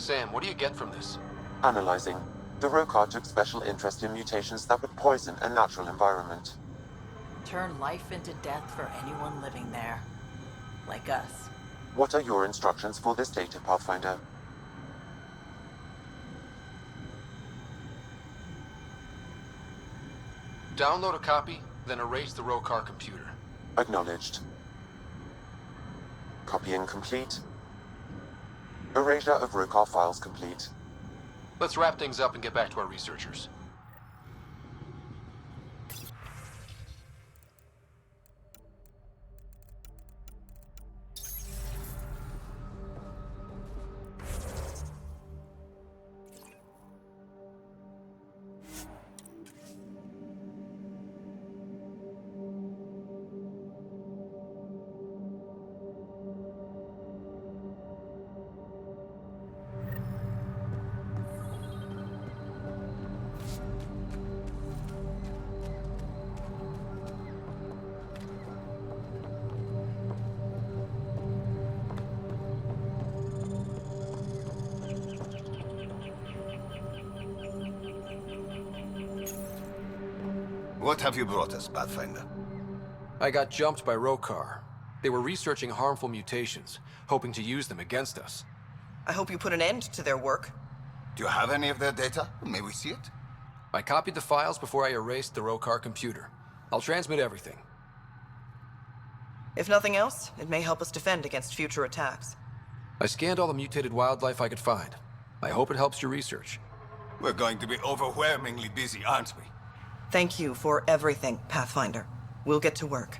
Sam, what do you get from this? Analyzing. The Rokar took special interest in mutations that would poison a natural environment. Turn life into death for anyone living there. Like us. What are your instructions for this data, Pathfinder? Download a copy, then erase the Rokar computer. Acknowledged. Copying complete. Erasure of Rokar files complete. Let's wrap things up and get back to our researchers. What have you brought us, Pathfinder? I got jumped by Rokar. They were researching harmful mutations, hoping to use them against us. I hope you put an end to their work. Do you have any of their data? May we see it? I copied the files before I erased the Rokar computer. I'll transmit everything. If nothing else, it may help us defend against future attacks. I scanned all the mutated wildlife I could find. I hope it helps your research. We're going to be overwhelmingly busy, aren't we? Thank you for everything, Pathfinder. We'll get to work.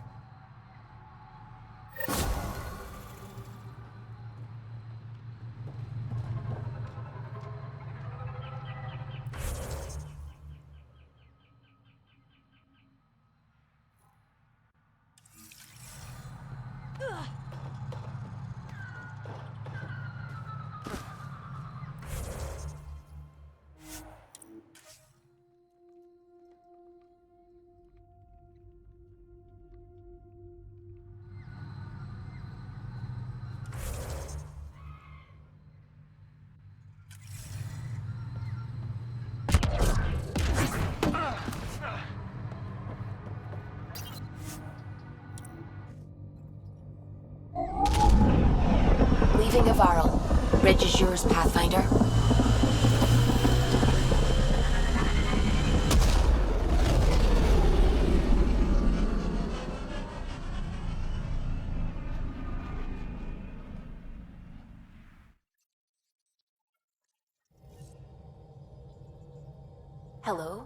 Leaving a Varl. Bridge is yours, Pathfinder. Hello?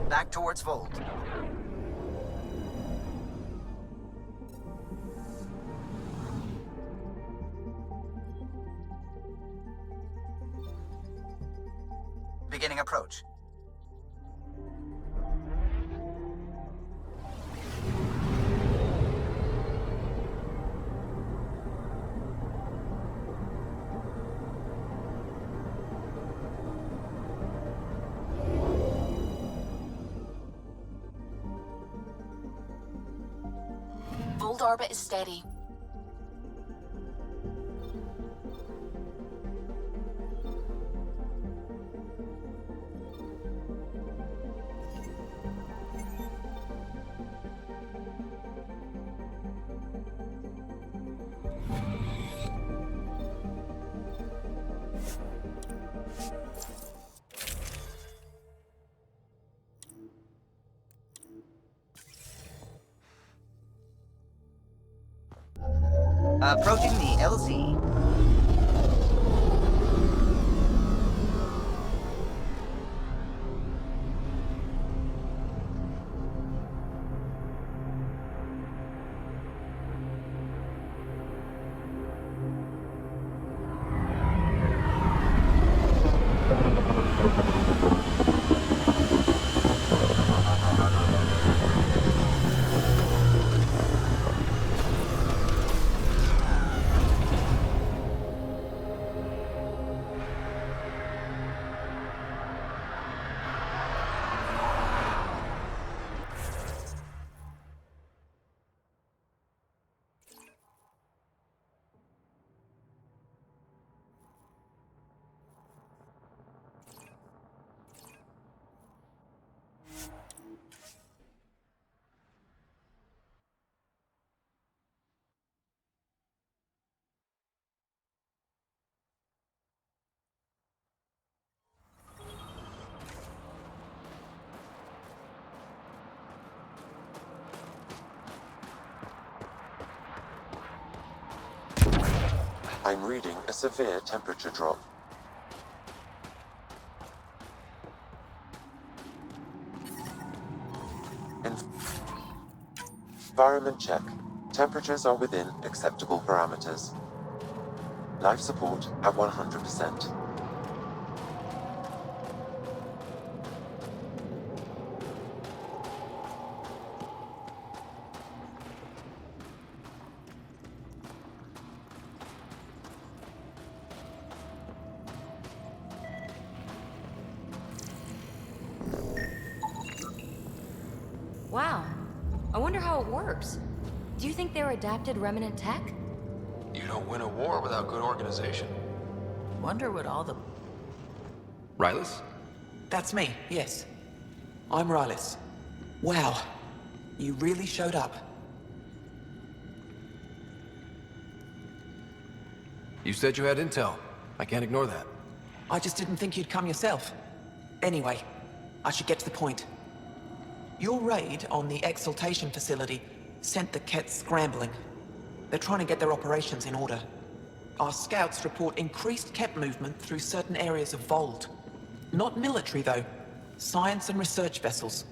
Back towards Volt. Beginning approach. Volt orbit is steady. Approaching the LZ. I'm reading a severe temperature drop. Environment check. Temperatures are within acceptable parameters. Life support at 100%. Wow. I wonder how it works. Do you think they're adapted remnant tech? You don't win a war without good organization. Wonder what all the... Rylus? That's me, yes. I'm Rylus. Wow. You really showed up. You said you had intel. I can't ignore that. I just didn't think you'd come yourself. Anyway, I should get to the point. Your raid on the exaltation facility sent the Kets scrambling. They're trying to get their operations in order. Our scouts report increased Ket movement through certain areas of Vold. Not military, though. Science and research vessels.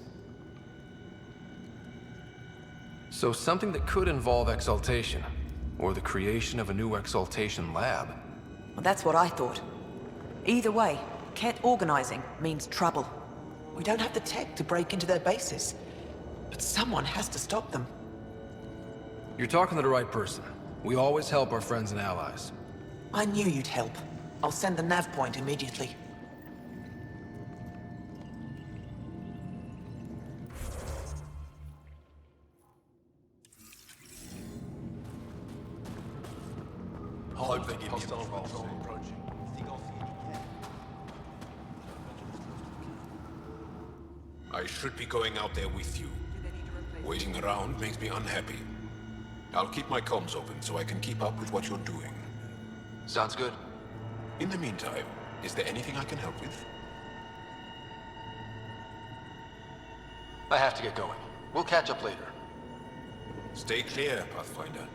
So something that could involve exaltation, or the creation of a new exaltation lab. Well, that's what I thought. Either way, Ket organizing means trouble. We don't have the tech to break into their bases. But someone has to stop them. You're talking to the right person. We always help our friends and allies. I knew you'd help. I'll send the nav point immediately. I should be going out there with you. Waiting around makes me unhappy. I'll keep my comms open so I can keep up with what you're doing. Sounds good. In the meantime, is there anything I can help with? I have to get going. We'll catch up later. Stay clear, Pathfinder.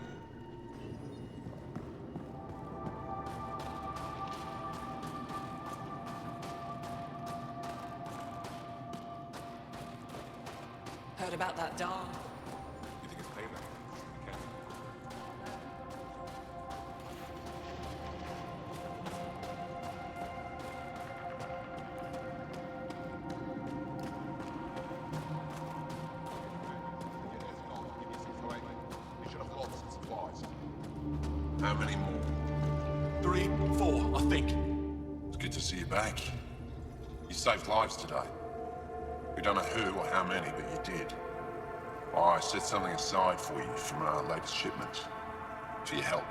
Heard about that dog? You think it's payback? Be careful. How many more? 3, 4, I think. It's good to see you back. You saved lives today. We don't know who or how many, but you did. I set something aside for you from our latest shipment. For your help.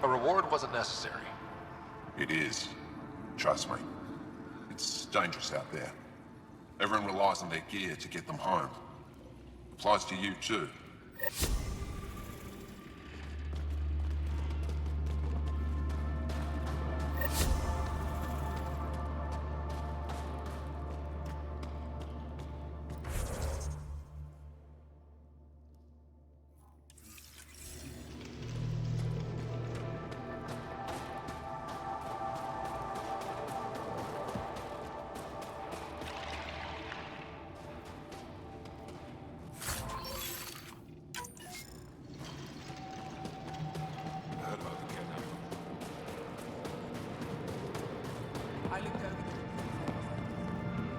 A reward wasn't necessary. It is. Trust me. It's dangerous out there. Everyone relies on their gear to get them home. Applies to you too.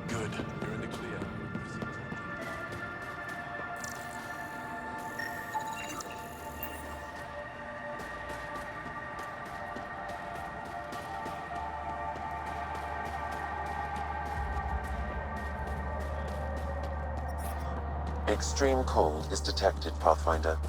Good. You're in the clear. Extreme cold is detected, Pathfinder.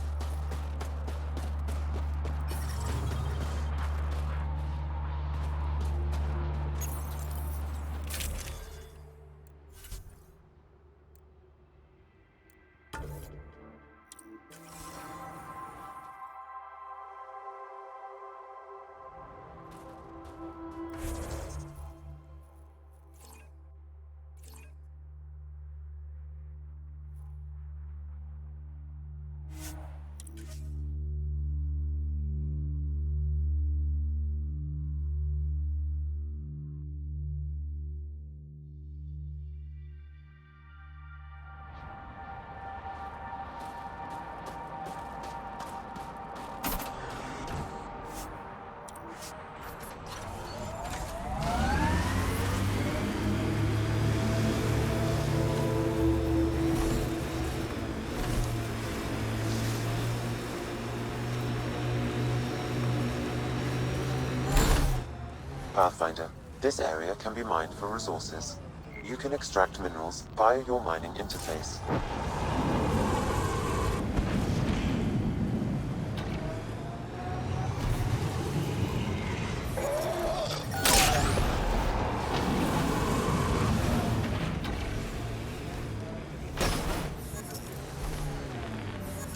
Pathfinder, this area can be mined for resources. You can extract minerals via your mining interface.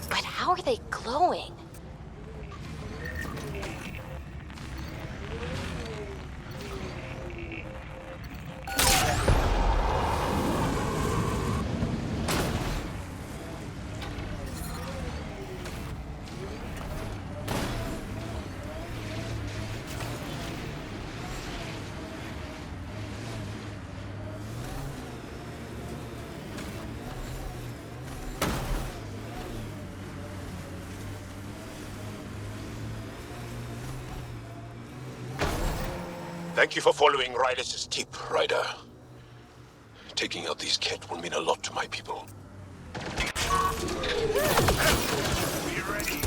But how are they glowing? Thank you for following Riders' tip, Ryder. Taking out these Ket will mean a lot to my people. Be ready.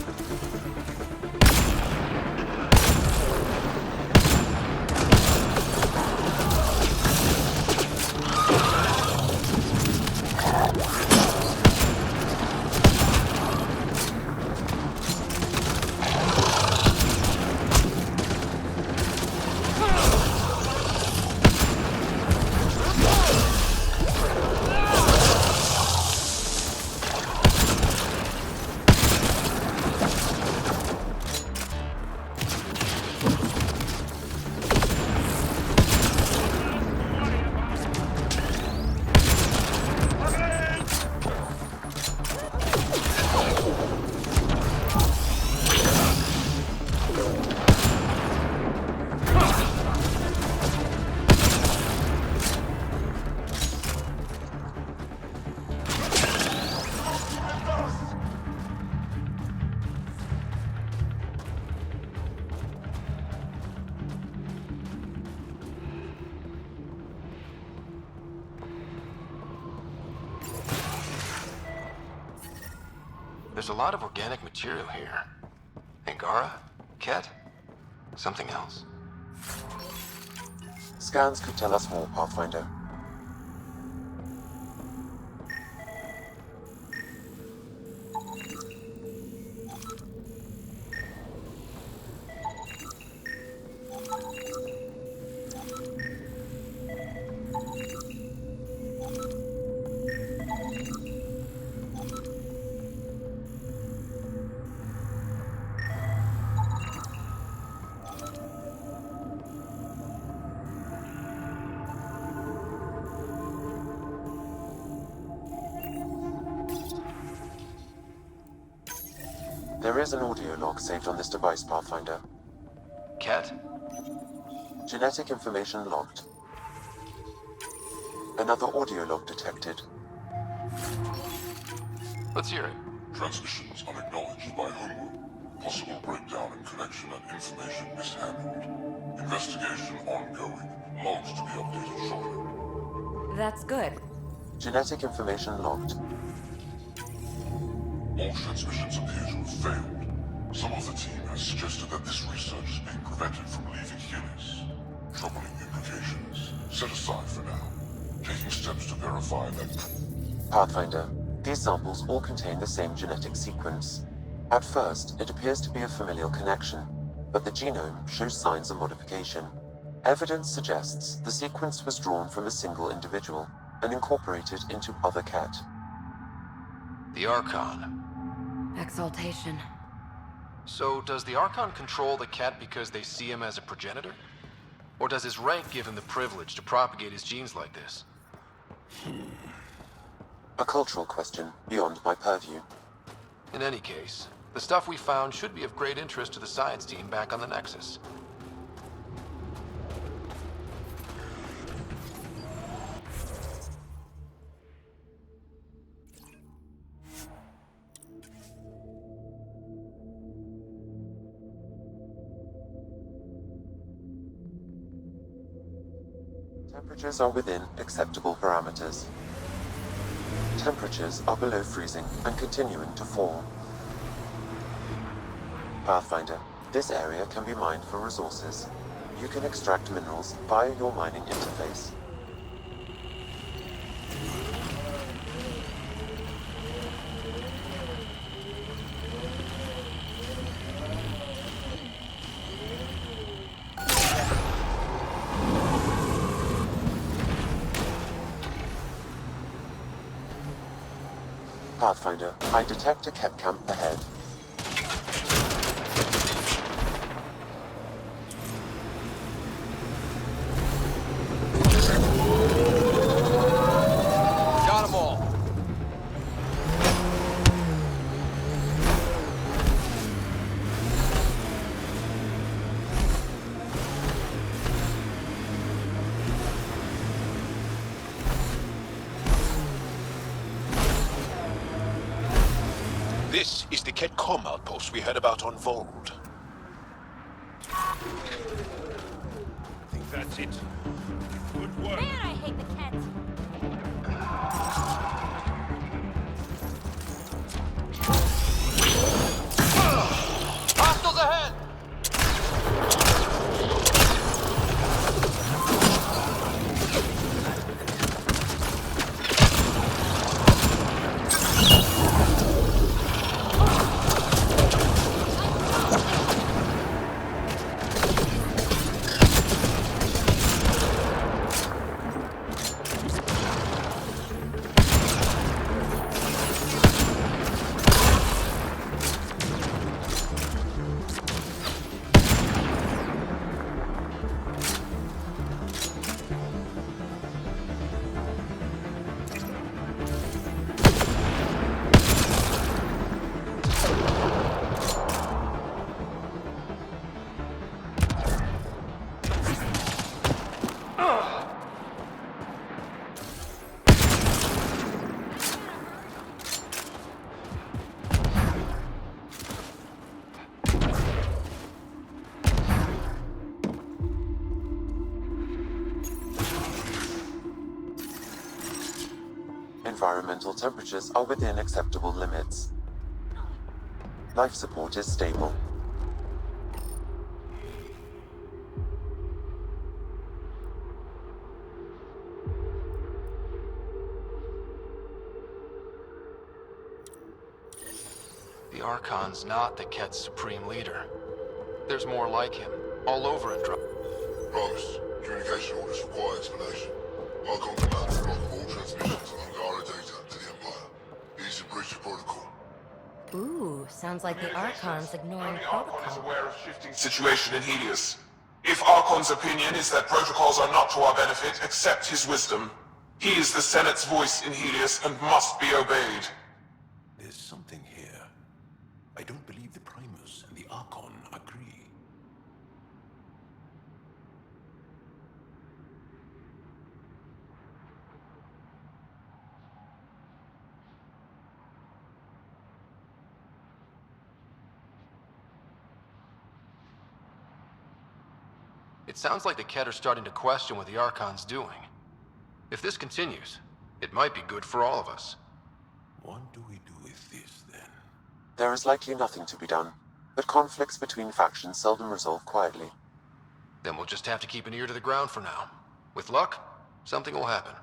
There's a lot of organic material here. Angara? Ket? Something else? Scans could tell us more, Pathfinder. There is an audio log saved on this device, Pathfinder. Ket? Genetic information logged. Another audio log detected. Let's hear it. Transmissions unacknowledged by Homeworld. Possible breakdown in connection and information mishandled. Investigation ongoing. Logs to be updated shortly. That's good. Genetic information logged. All transmissions appear to have failed. Some of the team has suggested that this research is being prevented from leaving Helios. Troubling implications. Set aside for now. Taking steps to verify that... Pathfinder, these samples all contain the same genetic sequence. At first, it appears to be a familial connection, but the genome shows signs of modification. Evidence suggests the sequence was drawn from a single individual and incorporated into other Ket. The Archon. Exaltation. So, does the Archon control the Ket because they see him as a progenitor? Or does his rank give him the privilege to propagate his genes like this? A cultural question beyond my purview. In any case, the stuff we found should be of great interest to the science team back on the Nexus. Temperatures are within acceptable parameters. Temperatures are below freezing and continuing to fall. Pathfinder, this area can be mined for resources. you can extract minerals via your mining interface. Pathfinder, I detect a Kett camp ahead. Got 'em all. This is the Kett comm outpost we heard about on Vold. I think that's it. Good work. Man, I hate the Kett. Hostiles ahead! Environmental temperatures are within acceptable limits. Life support is stable. The Archon's not the Kett's supreme leader. There's more like him, all over Andromeda. Promise. Communication orders require explanation. Archon command will block all transmissions of Angara data to the Empire. Easy breach of protocol. Ooh, sounds like the Archon's ignoring protocol. Aware of shifting situation in Helios. If Archon's opinion is that protocols are not to our benefit, accept his wisdom. He is the Senate's voice in Helios and must be obeyed. There's something here. I don't believe the Primus and the Archon agree. It sounds like the Kett are starting to question what the Archon's doing. If this continues, it might be good for all of us. What do we do with this, then? There is likely nothing to be done, but conflicts between factions seldom resolve quietly. Then we'll just have to keep an ear to the ground for now. With luck, something will happen.